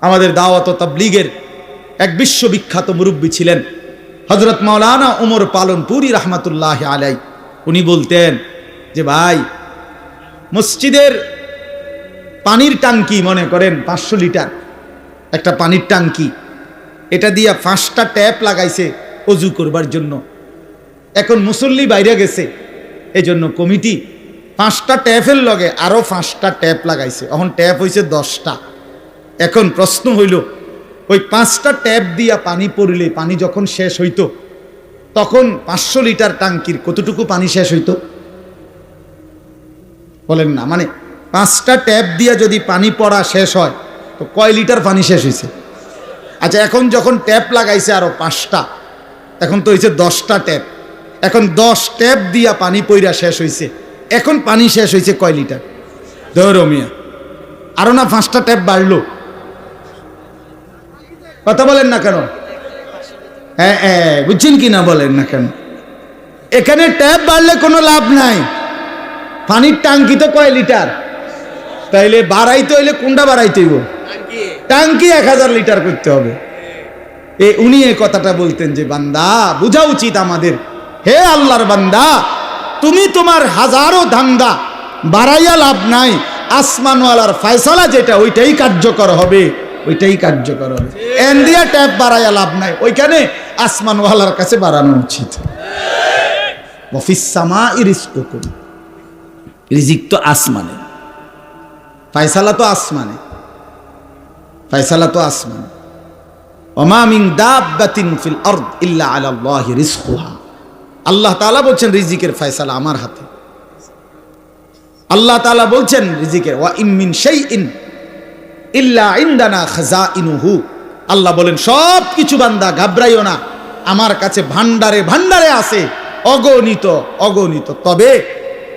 আমাদের দাওয়াত ও তাবলীগের এক বিশ্ববিখ্যাত মুরব্বী ছিলেন হযরত মাওলানা ওমর পালনপুরি রাহমাতুল্লাহি আলাইহি। উনি বলতেন যে, ভাই, মসজিদের পানির টাঙ্কি, মনে করেন 500 লিটার একটা পানির টাঙ্কি, এটা দিয়া 5টা ট্যাপ লাগাইছে অজু করবার জন্য। এখন মুসল্লি বাইরে গেছে, এজন্য কমিটি 5টা ট্যাপের লগে আরো 5টা ট্যাপ লাগাইছে। এখন ট্যাপ হয়েছে 10টা। এখন প্রশ্ন হইল, ওই 5টা ট্যাপ দিয়া পানি পড়লে, পানি যখন শেষ হইতো, তখন 500 লিটার টাঙ্কির কতটুকু পানি শেষ হইতো? বলেন না, মানে 5টা ট্যাপ দিয়া যদি পানি পড়া শেষ হয় তো কয় লিটার পানি শেষ হয়েছে? আচ্ছা, এখন যখন ট্যাপ লাগাইছে আরো 5টা, এখন তো হয়েছে 10টা ট্যাপ। এখন 10 ট্যাপ দিয়া পানি পইরা শেষ হয়েছে, এখন পানি শেষ হয়েছে কয় লিটার? ধরো মিয়া, আরো না 5টা ট্যাপ বাড়লো। কথা বলেন না কেন? হ্যাঁ, বুঝছেন কি না? বলেন না কেন? এখানে ট্যাপ বাড়লে কোনো লাভ নাই, পানির টাঙ্কি তো কয় লিটার? তাইলে বাড়াইতে হইলে কোনটা বাড়াইতে হইব? টাঙ্কি 1000 লিটার করতে হবে। উনি এই কথাটা বলতেন যে বান্দা বোঝা উচিত আমাদের, হে আল্লাহর বান্দা, তুমি তোমার হাজারো ধান্দা বাড়াইয়া লাভ নাই, আসমানওয়ালার ফয়সালা যেটা ওইটাই কার্যকর হবে, ওইটাই কার্যকর হবে। এন্ডিয়া ট্যাপ বাড়াইয়া লাভ নাই, ওইখানে আসমানওয়ালার কাছে বাড়ানো উচিত। ওয়াফিস সামাই রিজকুকুম, রিজিক তো আসমানে, ফয়সালা তো আসমানে, ফয়সালা তো আসমানে। ওমা মিন দাব্বাতিন ফিল আরদ ইল্লা আলাল্লাহি রিজকুহা, আল্লাহ তাআলা বলছেন রিজিকের ফয়সালা আমার হাতে। আল্লাহ তাআলা বলছেন রিজিকের ওয়া ইম মিন শাইইন ইল্লা ইনদানা খাযাইনুহু, আল্লাহ বলেন সব কিছু বান্দা ঘাবড়াইও না, আমার কাছে ভান্ডারে ভান্ডারে আছে, অগণিত অগণিত। তবে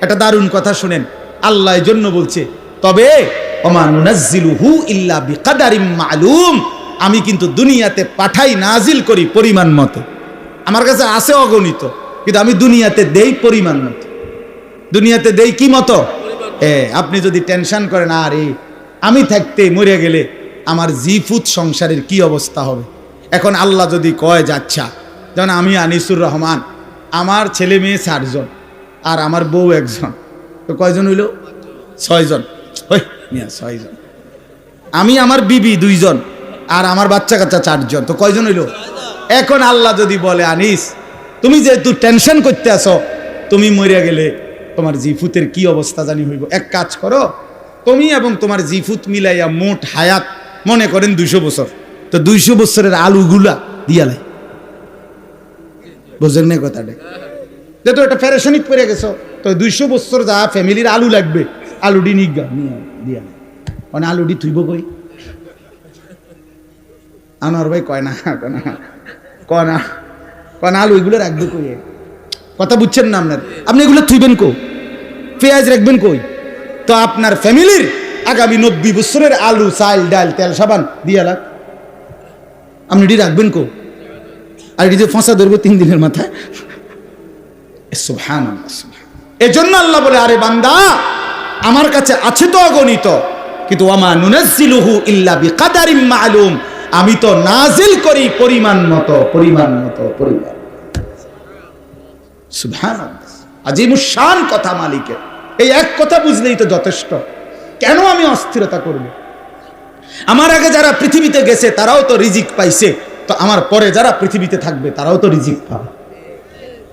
একটা দারুণ কথা শুনেন, আল্লাহ এই জন্য বলছে তবে ওমা নুনাজ্জিলুহু ইল্লা বিকাদারিম মালুম, আমি কিন্তু দুনিয়াতে পাঠাই নাজিল করি পরিমাণ মতো। আমার কাছে আছে অগণিত, কিন্তু আমি দুনিয়াতে দেই পরিমাণ মতো। দুনিয়াতে দেই কি মতো? আপনি যদি টেনশন করেন আরে আমি থাকতে মরে গেলে আমার জিফুত সংসারের কি অবস্থা হবে, এখন আল্লাহ যদি কয় যাচ্ছা, যেমন আমি আনিসুর রহমান, আমার ছেলে মেয়ে 4 জন আর আমার বউ 1 জন, তো কয়জন হইল? 6 জন। ওই মিয়া 6 জন। আমি আমার বিবি 2 জন আর আমার বাচ্চা কাচ্চা 4 জন, তো কয়জন হইল? এখন আল্লাহ যদি বলে আনিস তুমি যেহেতু টেনশন করতে আসো, তুমি মরিয়া গেলে তোমার জিফুতের কি অবস্থা জানি হইব, এক কাজ করো, তুমি এবং তোমার জিফুত মিলাইয়া মোট হায়াত মনে করেন 200 বছর, তো 200 বছরের আলুগুলা দিয়ালাই। বুঝলেন না কথাটা? যেহেতু এটা ফেরেশানিত পড়ে গেছো, তো 200 বছর যা ফ্যামিলির আলু লাগবে, আলুডি নিগা দিয়া মানে আলুডি থুইব কই? আনোয়ার ভাই কয় না কয় না আলু এগুলো রাখবে কই? কথা বুঝছেন না আপনার? আপনি এগুলো থুইবেন কই? পেঁয়াজ রাখবেন কই? তো আপনার ফ্যামিলির আগামী 90 বছরের আলু, চাল, ডাল, তেল, সাবান দিয়া লাগ, আপনি এটি রাখবেন কো? আর এটি যে ফাঁসা ধরবো 3 দিনের মাথায়। সুবহানাল্লাহ। এজন্য আল্লাহ বলে আরে বান্দা আমার কাছে আছে তো অগণিত, কিন্তু ওয়ামা নুনাজ্জিলুহু ইল্লা বিকাদারিম মালুম, আমি তো নাজিল করি পরিমাণ মতো, পরিমাণ মতো, পরিমাণ। সুবহানাল্লাহ, আজিমুশ শান কথা মালিকের। এই এক কথা বুঝলেই তো যথেষ্ট। কেন আমি অস্থিরতা করব? আমার আগে যারা পৃথিবীতে গেছে তারাও তো রিজিক পাইছে, তো আমার পরে যারা পৃথিবীতে থাকবে তারাও তো রিজিক পাবে।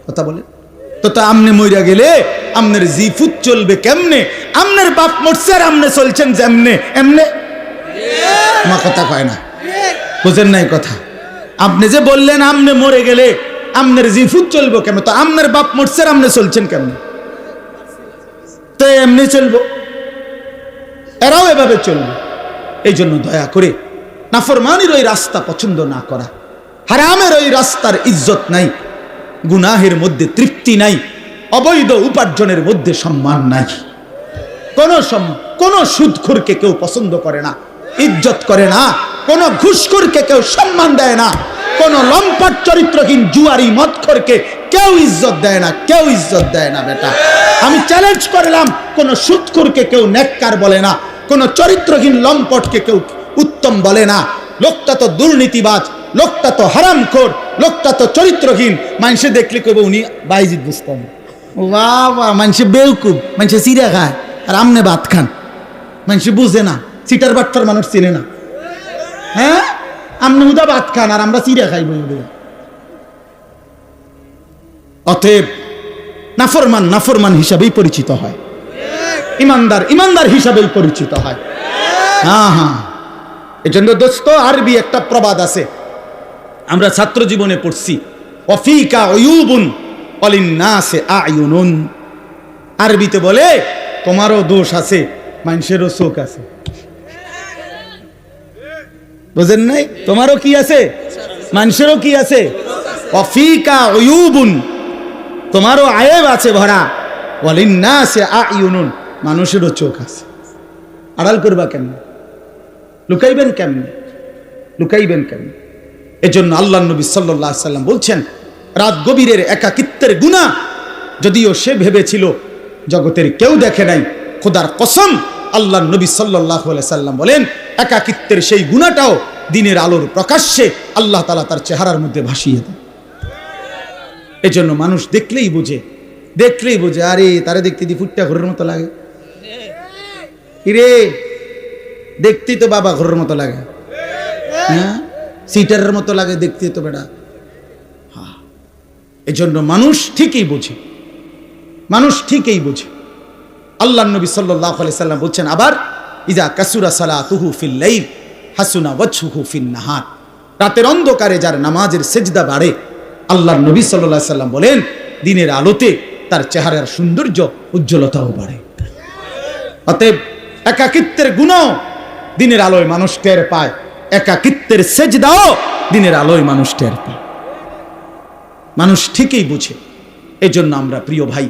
কথা বলে তো আমনে মইরা গেলে আমনের জিফুত চলবে কেমনে? আমনের বাপ মরছে আর আমনে চলছেন যেমনে এমনে, মা কথা কয় না, বুঝেন নাই কথা? আপনি যে বললেন আমনে মরে গেলে আমনের জিফুত চলবো কেমন, তো আমনের বাপ মরছে আর আমনে চলছেন কেমনে? তো এমনি চলবো, এরাও এভাবে চলবে। এই জন্য দয়া করে নাফরমানির ওই রাস্তা পছন্দ না করা, হারামের ওই রাস্তার ইজ্জত নাই, গুনাহের মধ্যে তৃপ্তি নাই, অবৈধ উপার্জনের মধ্যে সম্মান নাই। কোন সুদখোরকে কেউ পছন্দ করে না, ইজ্জত করে না, কোন ঘুষখোরকে কেউ সম্মান দেয় না, কোন লম্পট চরিত্রহীন জুয়ারি মদখোরকে কেউ ইজ্জত দেয় না, কেউ ইজ্জত দেয় না। বেটা আমি চ্যালেঞ্জ করলাম, কোন সুদখোরকে কেউ নেককার বলে না, কোন চরিত্রহীন লম্পটকে কেউ উত্তম বলে না। লোকটা তো দুর্নীতিবাজ, লোকটা তো হারামখোর, লোকটা তো চরিত্রহীন, মানুষে দেখলে কইব উনি বাইজিদ বুঝতাম। বাহ বাহ, মানুষে বেউকুব, মানুষে চিড়া খায় আর আমনে ভাত খান, মানুষে বুঝে না, চিটার বাট্টার মানুষ চিনে না। হ্যাঁ, আমনে উদা ভাত খান আর আমরা চিড়া খাইব। অতএব নাফরমান নাফরমান হিসাবেই পরিচিত হয়, ইমানদার ইমানদার হিসাবেই পরিচিত হয়। হ্যাঁ হ্যাঁ, এজন্য দোস্ত আরবি একটা প্রবাদ আছে, আমরা ছাত্র জীবনে পড়ছি, ওয়াফিকা উয়ুবুন ওয়ালিন্নাসি আয়ুনুন। আরবিতে বলে তোমারও দোষ আছে, মানুষেরও চোখ আছে। বুঝেন নাই? তোমারও কি আছে, মানুষেরও কি আছে। ওয়াফিকা উয়ুবুন, তোমারও আয়েব আছে ভরা, ওয়ালিন্নাসি আয়ুনুন, মানুষেরও চোখ আছে। আড়াল করবা কেমনে? লুকাইবেন কেমনে? লুকাইবেন কেমনে? এজন্য আল্লাহ নবী সাল্লাল্লাহু আলাইহি সাল্লাম বলছেন, রাত গভীরের একাকিত্বের গুনাহ, যদিও সে ভেবেছিল জগতের কেউ দেখে নাই, খোদার কসম আল্লাহ নবী সাল্লাল্লাহু আলাইহি সাল্লাম বলেন একাকিত্বের সেই গুনাহটাও দিনের আলোর প্রকাশ্যে আল্লাহ তাআলা তার চেহারার মধ্যে ভাসিয়ে দেন। এজন্য মানুষ দেখলেই বোঝে, আরে তারে দেখতে দি ফুটটা ঘরের মতো লাগে, কিরে দেখতেই তো বাবা ঘরের মতো লাগে, হ্যাঁ সিটারের মতো লাগে দেখতে তো বেটা। হ্যাঁ, এজন্য মানুষ ঠিকই বোঝে। আল্লাহ নবী সাল্লাল্লাহু আলাইহি সাল্লাম বলছেন আবার, ইজা কাসুরা সালাতুহু ফিল লাইল হাসুনা ওয়াজহুহু ফিন নাহার। রাতের অন্ধকারে যার নামাজের সেজদা বাড়ে, আল্লাহর নবী সাল্লাল্লাহু আলাইহি সাল্লাম বলেন দিনের আলোতে তার চেহারার সৌন্দর্য উজ্জ্বলতাও বাড়ে। অতএব একাকিত্বের গুণও দিনের আলোয় মানুষ টের পায়, একাকিত্বের সেজদাও দিনের আলোয় মানুষ টের পায়। মানুষ ঠিকই বুঝে। এজন্য আমরা প্রিয় ভাই,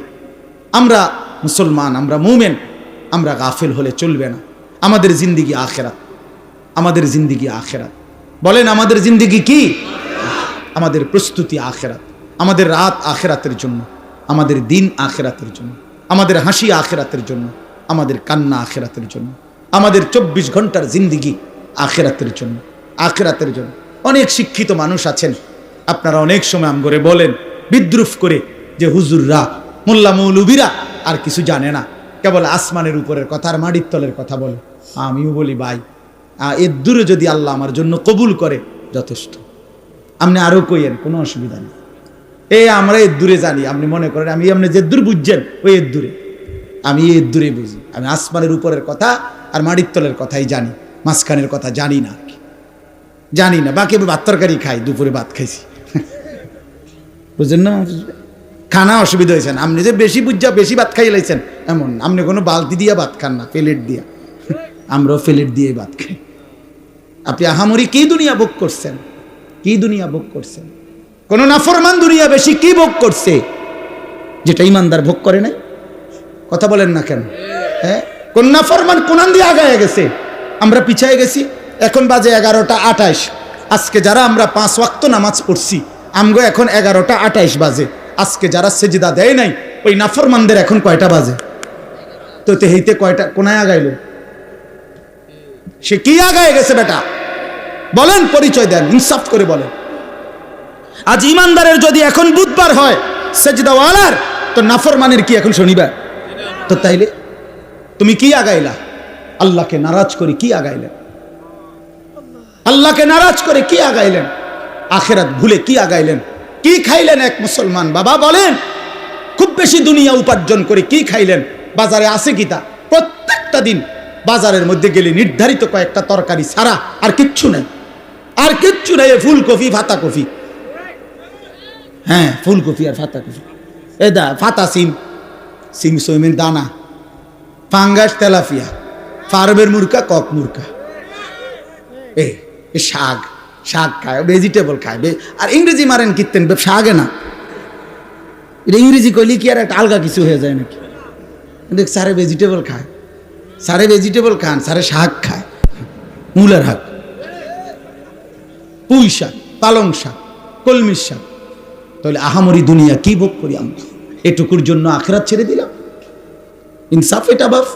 আমরা মুসলমান, আমরা মুমিন, আমরা গাফিল হলে চলবে না। আমাদের জিন্দেগি আখেরাত, বলেন আমাদের জিন্দেগি কি? আমাদের প্রস্তুতি আখেরাত, আমাদের রাত আখেরাতের জন্য, আমাদের দিন আখেরাতের জন্য, আমাদের হাসি আখেরাতের জন্য, আমাদের কান্না আখেরাতের জন্য, আমাদের 24 ঘন্টার জিন্দেগি আখেরাতের জন্য। অনেক শিক্ষিত মানুষ আছেন, আপনারা অনেক সময় আমগরে বলেন বিদ্রুপ করে যে হুজুররা, মোল্লা মৌলবীরা আর কিছু জানে না, কেবল আসমানের উপরের কথা আর মাটির তলের কথা বলে। আমিও বলি ভাই, এর দূরে যদি আল্লাহ আমার জন্য কবুল করে যথেষ্ট। আপনি আরো কইয়েন, কোনো অসুবিধা নেই। আমরা এর দূরে জানি, আপনি মনে করেন আমি আপনি যে দূর বুঝছেন ওই এর দূরে, আমি এর দূরে বুঝি। আমি আসমানের উপরের কথা আর মাটির তলের কথাই জানি, মাঝখানের কথা জানি না, বাকি আমি ভাত তরকারি খাই, দুপুরে ভাত খাইছি, বুঝলেন না? খানা অসুবিধা হয়েছে না, আপনি যে বেশি বুঝা বেশি ভাত খাই লাইছেন এমন, আপনি কোনো বালতি দিয়া ভাত খান না, প্লেট দিয়া। আমরাও প্লেট দিয়ে ভাত খাই। আপনি আহামরি কি দুনিয়া ভোগ করছেন? কোন নাফরমান দুনিয়া বেশি কি ভোগ করছে যেটা ইমানদার ভোগ করে নাই? কথা বলেন না কেন? হ্যাঁ, কোন নাফরমান কোনান দিয়ে আগায় গেছে, আমরা পিছায় গেছি। এখন বাজে 11:28। আজকে যারা আমরা 5 ওয়াক্ত নামাজ পড়ছি, আমগো এখন 11:28 বাজে। আজকে যারা সেজদা দেয় নাই, ওই নাফরমানদের এখন কয়টা বাজে? তো তেহিতে কয়টা কোনায় আগাইলো? সে কি আগায় গেছে বেটা? বলেন, পরিচয় দেন, ইনসাফ করে বলেন। আজ ইমানদারের যদি এখন বুধবার হয় সেজদাওয়ালার, তো নাফরমানের কি এখন শনিবার? তো তাইলে তুমি কি আগাইলা? আল্লাহকে নারাজ করে কি আগাইলেন? আখেরাত ভুলে কি আগাইলেন? কি খাইলেন এক মুসলমান বাবা? বলেন, খুব বেশি দুনিয়া উপার্জন করে কি খাইলেন? বাজারে আছে কি তা? প্রত্যেকটা দিন বাজারের মধ্যে গেলে নির্ধারিত কয়েকটা তরকারি ছাড়া আর কিচ্ছু নাই, ফুলকপি ফাতা কফি। হ্যাঁ, ফুলকপি আর ফাতা কফি, ফাতা সিং সৈমের দানা, ফাঙ্গাস, তেলাপিয়া, ফার্মের মুরকা, কক মুরকা, শাক খায়, ভেজিটেবল খায়। আর ইংরেজি মারেন কীর্তেন, শাকে না, এটা ইংরেজি কইলে কি আর একটা আলগা কিছু হয়ে যায় নাকি? দেখ, সারে ভেজিটেবল খান, সারে শাক খায়, মূলার শাক, পুঁই শাক, পালং শাক, কলমির শাক। তাহলে আহামরি দুনিয়া কি ভোগ করি আমরা? এটুকুর জন্য আখিরাত ছেড়ে দিলাম। ইনসাফ এটা বাপ।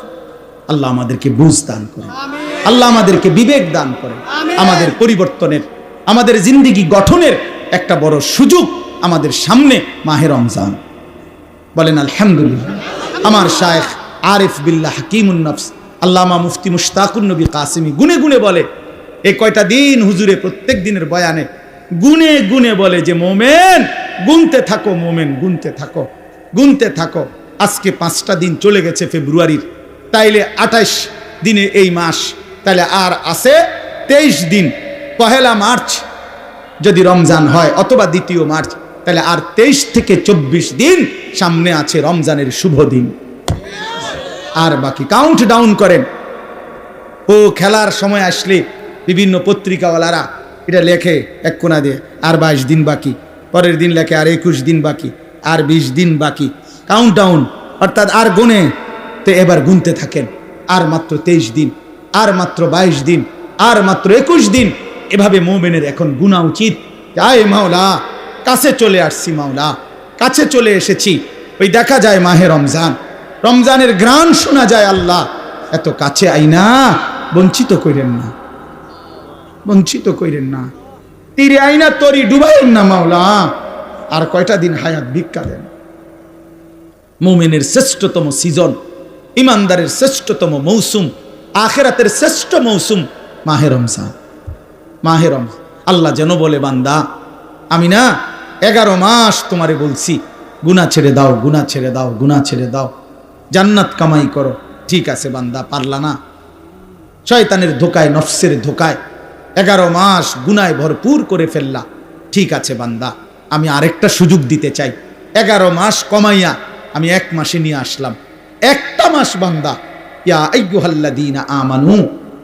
আল্লাহ আমাদেরকে বুঝ দান করে, আল্লাহ আমাদেরকে বিবেক দান করে। আমাদের পরিবর্তনের, আমাদের জিন্দেগি গঠনের একটা বড় সুযোগ আমাদের সামনে মাহে রমজান। বলেন আলহামদুলিল্লাহ। আমার শায়েখ আরিফ বিল্লাহ হাকিমুন নফস আল্লামা মুফতি মুশতাকুন নবী কাসিমি গুনে গুনে বলে, এই কয়টা দিন হুজুরে প্রত্যেক দিনের বয়ানে গুনে গুনে বলে যে মোমেন গুনতে থাকো, গুনতে থাকো। আজকে 5টা দিন চলে গেছে ফেব্রুয়ারির, তাইলে 28 দিনে এই মাস, তাহলে আর আছে 23 দিন। 1 মার্চ যদি রমজান হয় অথবা 2 মার্চ, তাহলে আর 23 থেকে 24 দিন সামনে আছে রমজানের শুভ দিন। আর বাকি কাউন্ট ডাউন করেন। ও খেলার সময় আসলে বিভিন্ন পত্রিকাওয়ালারা এটা লেখে এক কোণা দিয়ে, আর 22 দিন বাকি, পরের দিন লেখে আর 21 দিন বাকি, আর 20 দিন বাকি, কাউন্ট ডাউন, অর্থাৎ আর গুনে। তো এবার গুনতে থাকেন, আর মাত্র 23 দিন, আর মাত্র 22 দিন, আর মাত্র 21 দিন। এভাবে মুমিনের এখন গুনা উচিত। আয় মাওলা, কাছে চলে আসছি, মাওলা কাছে চলে এসেছি। ওই দেখা যায় মাহে রমজান, রমজানের ঘ্রাণ শোনা যায়। আল্লাহ এত কাছে আইনা বঞ্চিত করেন না। বঞ্চিত কইরেন না, তীরে আইনা তরি ডুবাইন না মাওলা। আর কয়টা দিন হায়াত ভিক্ষা দেন। মুমিনের শ্রেষ্ঠতম সিজন, ইমানদারের শ্রেষ্ঠতম মৌসুম, আখিরাতের শ্রেষ্ঠ মৌসুম মাহে রমজান। মাহে রমজান আল্লাহ যেন বলে, বান্দা আমি না 11 মাস তোমারে বলছি গুনাহ ছেড়ে দাও, গুনাহ ছেড়ে দাও, গুনাহ ছেড়ে দাও, জান্নাত কামাই করো। ঠিক আছে বান্দা, পারলা না, শয়তানের ধোকায়, নফসের ধোকায় 11 মাস গুনায় ভরপুর করে ফেললা। ঠিক আছে বান্দা, আমি আরেকটা সুযোগ দিতে চাই। 11 মাস কমাইয়া আমি 1 মাসে নিয়ে আসলাম। একটা মাস বান্দা, ইয়া আইয়ুহাল্লাযীনা আমানু,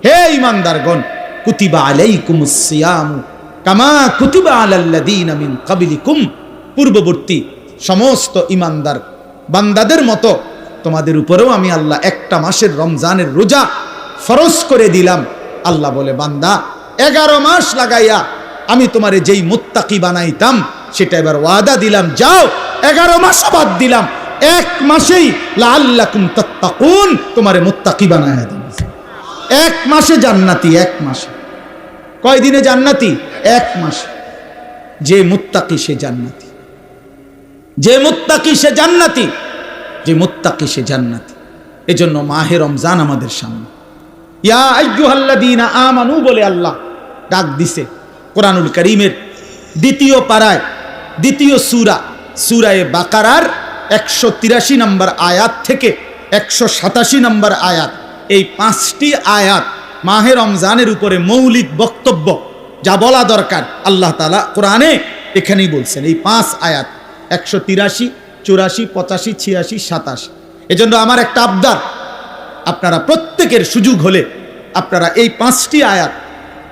হে ঈমানদারগণ, কুতিবা আলাইকুমুস সিয়াম কামা কুতিবা আলাল্লাযীনা মিন ক্বাবলিকুম, পূর্ববর্তী সমস্ত ঈমানদার বান্দাদের মতো তোমাদের উপরেও আমি আল্লাহ একটা মাসের রমজানের রোজা ফরজ করে দিলাম। আল্লাহ বলে, বান্দা 11 মাস লাগাইয়া আমি তোমারে যেই মুত্তাকি বানাইতাম সেটা এবার ওয়াদা দিলাম, যাও 11 মাস বাদ দিলাম, 1 মাসেই লাআল্লাকুম তাত্তাকুন তোমারে মুত্তাকি বানায়া দিলাম। 1 মাসে জান্নাতি, 1 মাসে। কয় দিনে জান্নাতি? 1 মাসে। যে মুত্তাকি সে জান্নাতি, যে মুত্তাকি সে জান্নাতি, যে মুত্তাকি সে জান্নাতি। এজন্য মাহে রমজান আমাদের সামনে। ইয়া আইয়ুহাল্লাযীনা আমানু বলে আল্লাহ ডাক দিছে কোরআনুল কারীমের 2য় পারায়, 2য় সূরা, সূরায়ে বাকারার 183 নম্বর আয়াত থেকে 187 নম্বর আয়াত, এই 5টি আয়াত মাহে রমজানের উপরে মৌলিক বক্তব্য যা বলা দরকার আল্লাহ তাআলা কোরআনে এখানেই বলছেন। এই 5 আয়াত 183, 84, 85, 86, 87। এজন্য আমার একটা আবদার, আপনারা প্রত্যেকের সুযোগ হলে আপনারা এই 5টি আয়াত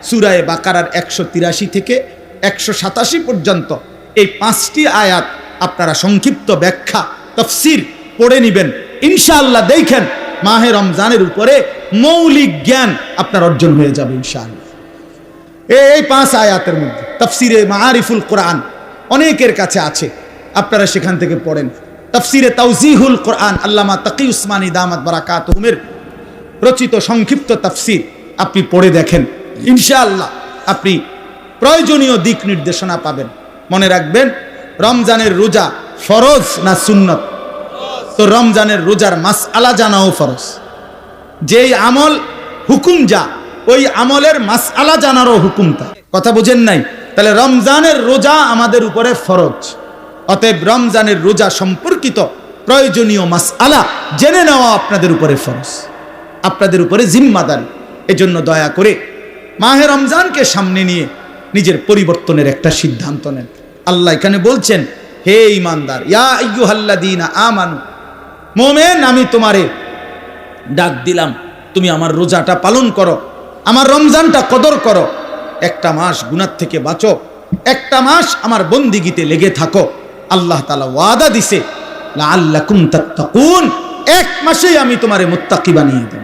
সূরায়ে বাকারার 183 থেকে 187 পর্যন্ত এই 5টি আয়াত আপনারা সংক্ষিপ্ত ব্যাখ্যা তাফসীর পড়ে নেবেন। ইনশাআল্লাহ দেখেন মাহে রমজানের উপরে মৌলিক জ্ঞান আপনার অর্জন হয়ে যাবে ইনশাআল্লাহ। এই 5 আয়াতের মধ্যে তাফসীরে মাআরিফুল কোরআন অনেকের কাছে আছে, আপনারা সেখান থেকে পড়েন। তাফসীরে তাওজিহুল কোরআন আল্লামা তাকি উসমানী দামাত বারাকাতুহুমের রচিত সংক্ষিপ্ত তাফসীর আপনি পড়ে দেখেন, ইনশাআল্লাহ আপনি প্রয়োজনীয় দিক নির্দেশনা পাবেন। মনে রাখবেন, রমজানের রোজা ফরজ না সুন্নত? তো রমজানের রোজার মাসআলা জানাও ফরজ। যেই আমল হুকুম যা, ওই আমলের মাসআলা জানারও হুকুম তা। কথা বুঝেন নাই? তাহলে রমজানের রোজা আমাদের উপরে ফরজ। অতএব রমজানের রোজা সম্পর্কিত প্রয়োজনীয় মাসআলা জেনে নেওয়া আপনাদের উপরে ফরজ, আপনাদের উপরে জিম্মাদারি। এজন্য দয়া করে মাহে রমজানকে সামনে নিয়ে নিজের পরিবর্তনের একটা সিদ্ধান্ত নেন। আল্লাহ এখানে বলছেন, হে ঈমানদার, ইয়া আইয়ুহাল্লাযীনা আমানু, মুমিন আমি তোমারে ডাক দিলাম, তুমি আমার রোজাটা পালন করো, আমার রমজানটা কদর করো, 1টা মাস গুনাহ থেকে বাঁচো, 1টা মাস আমার বন্দিগিতে লেগে থাকো। আল্লাহ তাআলা ওয়াদা দিছে, লাআল্লাকুম তাত্তাকুন, 1 মাসেই আমি তোমারে মুত্তাকি বানিয়ে দেব।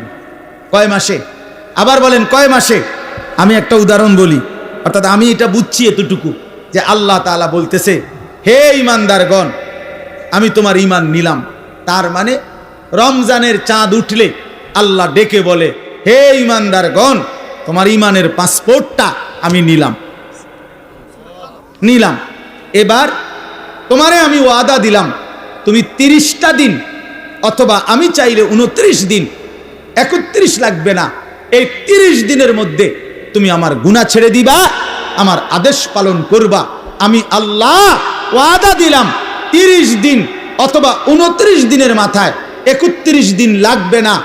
কয় মাসে? আবার বলেন কয় মাসে? আমি একটা উদাহরণ বলি, অর্থাৎ আমি এটা বুঝছি এতটুকু যে আল্লাহ তাআলা বলতেছে, হে ঈমানদারগণ আমি তোমার ঈমান নিলাম। তার মানে রমজানের চাঁদ উঠলে আল্লাহ ডেকে বলে, হে ঈমানদারগণ তোমার ঈমানের পাসপোর্টটা আমি নিলাম। এবার তোমারে আমি ওয়াদা দিলাম, তুমি 30টা দিন অথবা আমি চাইলে 29 দিন, 31 লাগবে না, এই 30 দিনের মধ্যে তুমি আমার গুনাহ ছেড়ে দিবা, আমার আদেশ পালন করবা। আমি আল্লাহ ওয়াদা দিলাম 30 দিন অথবা 29 দিনের মাথায় 31 দিন লাগবে না,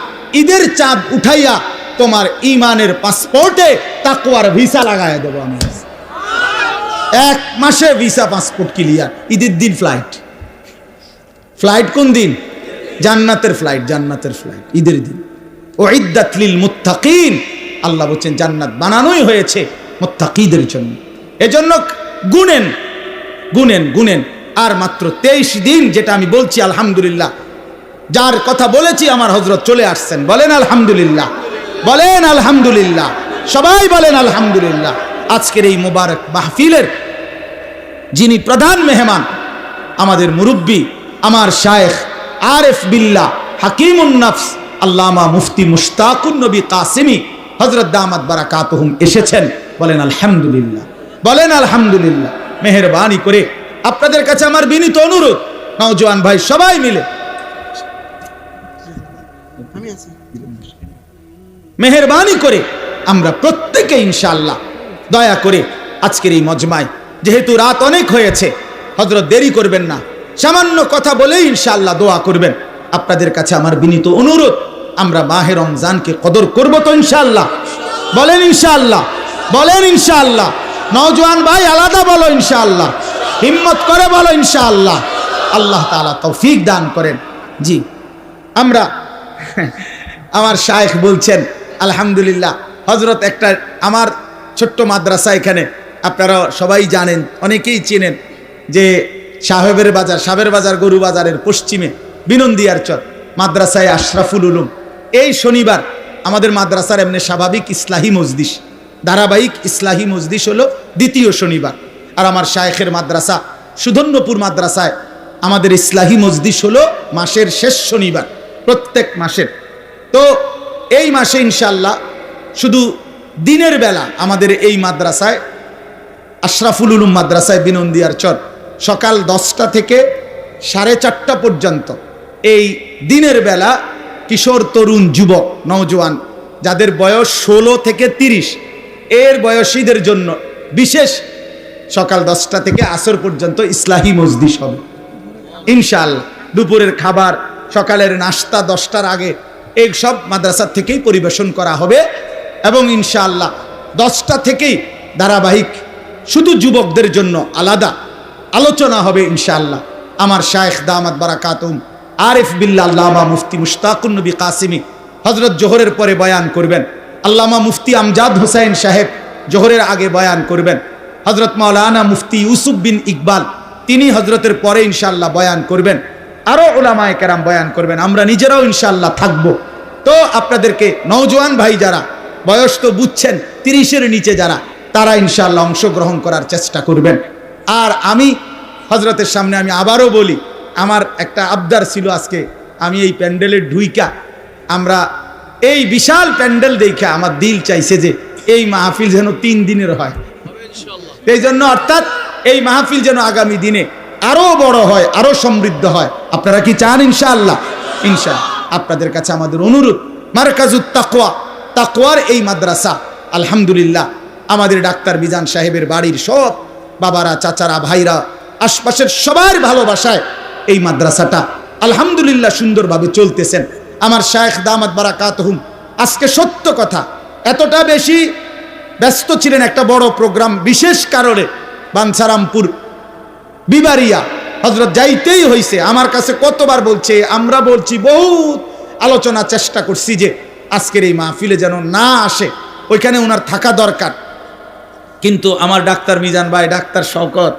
ঈদের চাঁদ উঠাইয়া তোমার ঈমানের পাসপোর্টে তাকওয়ার ভিসা লাগাইয়া দেব আমি। 1 মাসে ভিসা পাসপোর্ট ক্লিয়ার। ঈদের দিন ফ্লাইট। ফ্লাইট কোন দিন? জান্নাতের ফ্লাইট, জান্নাতের ফ্লাইট ঈদের দিন। উইদ্দাত লিল মুত্তাকিন, আল্লাহ বলেন জান্নাত বানানোই হয়েছে মুত্তাকিদের জন্য। এজন্য গুনেন গুনেন গুনেন, আর মাত্র 23 দিন, যেটা আমি বলছি আলহামদুলিল্লাহ, যার কথা বলেছি আমার হযরত চলে আসছেন। বলেন আলহামদুলিল্লাহ, বলেন আলহামদুলিল্লাহ, সবাই বলেন আলহামদুলিল্লাহ। আজকের এই মুবারক মাহফিলের যিনি প্রধান মেহমান, আমাদের মুরব্বী, আমার শায়েখ আরিফ বিল্লাহ হাকিমুন নফস আল্লামা মুফতি মুশতাকুন নবী কাসেমি হযরত দামাত বারাকাতুহুম এসেছেন। বলেন আলহামদুলিল্লাহ, বলেন আলহামদুলিল্লাহ। মেহেরবানি করে আপনাদের কাছে আমার বিনীত অনুরোধ, নওজোয়ান ভাই সবাই মিলে মেহেরবানি করে আমরা প্রত্যেকে ইনশাআল্লাহ দয়া করে আজকের এই মজমায়, যেহেতু রাত অনেক হয়েছে, হযরত দেরি করবেন না, সামান্য কথা বলেই ইনশাআল্লাহ দোয়া করবেন। আপনাদের কাছে আমার বিনীত অনুরোধ, আমরা মাহে রমজানকে কদর করব তো ইনশাআল্লাহ? বলেন ইনশাআল্লাহ, বলেন ইনশাআল্লাহ। নওজোয়ান ভাই আলাদা বলো ইনশাআল্লাহ, হিম্মত করে বলো ইনশাআল্লাহ। আল্লাহ তাআলা তৌফিক দান করেন। জি, আমরা আমার শায়েখ বলছেন আলহামদুলিল্লাহ। হযরত একটা আমার ছোট্ট মাদ্রাসা এখানে, আপনারা সবাই জানেন, অনেকেই চেনেন যে সাহেবের বাজার গরু বাজারের পশ্চিমে বিনন্দিয়ার চর মাদ্রাসায় আশরাফুল উলুম। এই শনিবার আমাদের মাদ্রাসার এমনি স্বাভাবিক ইসলাহি মজলিস, ধারাবাহিক ইসলাহি মজলিস হলো দ্বিতীয় শনিবার। আর আমার শায়েখের মাদ্রাসা সুধন্যপুর মাদ্রাসায় আমাদের ইসলাহি মজলিস হলো মাসের শেষ শনিবার, প্রত্যেক মাসের। তো এই মাসে ইনশাআল্লাহ শুধু দিনের বেলা আমাদের এই মাদ্রাসায় আশরাফুল উলুম মাদ্রাসায় বিনন্দিয়ার চর সকাল 10টা থেকে 4:30 পর্যন্ত এই দিনের বেলা কিশোর, তরুণ, যুবক, নওজোয়ান যাদের বয়স 16 থেকে 30 এর বয়সীদের জন্য বিশেষ সকাল 10টা থেকে আসর পর্যন্ত ইসলাহি মজলিস হবে ইনশাআল্লাহ। দুপুরের খাবার, সকালের নাস্তা 10টার আগে এই সব মাদ্রাসা থেকেই পরিবেশন করা হবে এবং ইনশাআল্লাহ 10টা থেকেই ধারাবাহিক শুধু যুবকদের জন্য আলাদা আলোচনা হবে ইনশাআল্লাহ। আমার শায়েখ দামাত বারাকাতুহুম আরিফ বিল্লাহ আল্লামা মুফতি মুশতাকুন নবী কাসিমি হযরত জোহরের পরে বয়ান করবেন। আল্লামা মুফতি আমজাদ হোসেন সাহেব জোহরের আগে বয়ান করবেন। হযরত মাওলানা মুফতি ইউসুফ বিন ইকবাল তিনি হযরতের পরে ইনশাআল্লাহ বয়ান করবেন। আরো উলামায়ে কেরাম বয়ান করবেন। আমরা নিজেরাও ইনশাআল্লাহ থাকবো। তো আপনাদেরকে নওজোয়ান ভাই যারা বয়স তো বুঝছেন 30-এর নিচে যারা, তারা ইনশাআল্লাহ অংশগ্রহণ করার চেষ্টা করবেন। আর আমি হযরতের সামনে আমি আবারও বলি, আমার একটা আবদার ছিল আজকে, আমি এই প্যান্ডেলের ঢুইকা আমরা এই বিশাল প্যান্ডেল দেখে আমার দিল চাইছে যে এই মাহফিল যেন 3 দিনের হয়। এই জন্য অর্থাৎ এই মাহফিল যেন আগামী দিনে আরো বড় হয়, আরো সমৃদ্ধ হয়। আপনারা কি চান ইনশাআল্লাহ? ইনশাআল্লাহ। আপনাদের কাছে আমাদের অনুরোধ, মারকাজুত তাকওয়া, তাকওয়ার এই মাদ্রাসা আলহামদুলিল্লাহ আমাদের ডাক্তার মিজান সাহেবের বাড়ির সব বাবারা, চাচারা, ভাইরা, আশপাশের সবার ভালোবাসায় এই মাদ্রাসাটা আলহামদুলিল্লাহ সুন্দরভাবে চলতেছেন। আমার শায়েখ দামাত বারাকাতুহুম আজকে সত্য কথা এতটা বেশি ব্যস্ত ছিলেন, একটা বড় প্রোগ্রাম বিশেষ কারণে বাঞ্ছারামপুর বিবারিয়া হযরত যাইতেই হয়েছে। আমার কাছে কতবার বলছে, আমরা বলছি, বহুত আলোচনা চেষ্টা করছি যে আজকের এই মাহফিলে যেন না আসে, ওইখানে ওনার থাকা দরকার। কিন্তু আমার ডাক্তার মিজান ভাই, ডাক্তার শওকত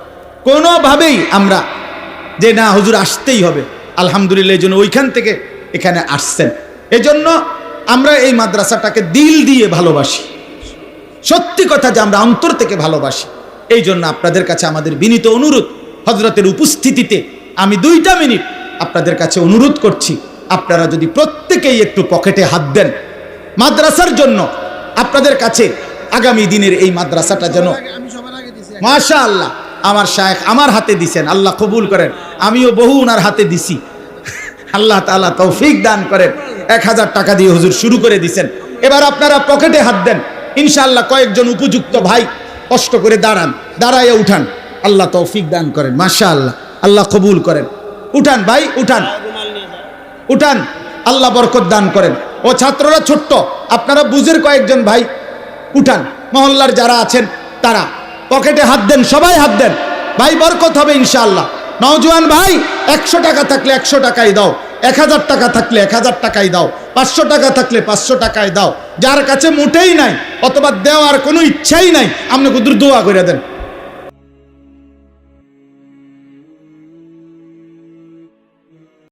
কোনোভাবেই আমরা যে না হুজুর আসতেই হবে, আলহামদুলিল্লাহ এই জন্য ওইখান থেকে এখানে আসছেন। এজন্য আমরা এই মাদ্রাসাটাকে দিল দিয়ে ভালোবাসি, সত্যি কথা যে আমরা অন্তর থেকে ভালোবাসি। এই জন্য আপনাদের কাছে আমাদের বিনীত অনুরোধ, হযরতের উপস্থিতিতে আমি 2টা মিনিট আপনাদের কাছে অনুরোধ করছি, আপনারা যদি প্রত্যেকেই একটু পকেটে হাত দেন মাদ্রাসার জন্য, আপনাদের কাছে আগামী দিনের এই মাদ্রাসাটা যেন মাশাআল্লাহ আমার শায়েখ আমার হাতে দিছেন, আল্লাহ কবুল করেন। আমিও বহু ওনার হাতে দিছি, আল্লাহ তাআলা তৌফিক দান করেন। 1000 টাকা দিয়ে হুজুর শুরু করে দিছেন। এবার আপনারা পকেটে হাত দেন ইনশাআল্লাহ। কয়েকজন উপযুক্ত ভাই কষ্ট করে দাঁড়ান, দাঁড়াইয়া উঠান, আল্লাহ তৌফিক দান করেন। মাশাআল্লাহ, আল্লাহ কবুল করেন। উঠান ভাই, উঠান, উঠান, আল্লাহ বরকত দান করেন। ও ছাত্ররা ছোট্ট, আপনারা বুঝের কয়েকজন ভাই উঠান, মহল্লার যারা আছেন তারা পকেটে হাত দেন, সবাই হাত দেন ভাই, বরকত হবে ইনশাআল্লাহ। নওজোয়ান ভাই 100 টাকা থাকলে 100 টাকাই দাও, 1000 টাকা থাকলে 1000 টাকাই দাও, 500 টাকা থাকলে 500 টাকাই দাও। যার কাছে মোটেই নাই অথবা দেওয়ার কোনো ইচ্ছাই নাই, আপনি কুদুর দোয়া করে দেন।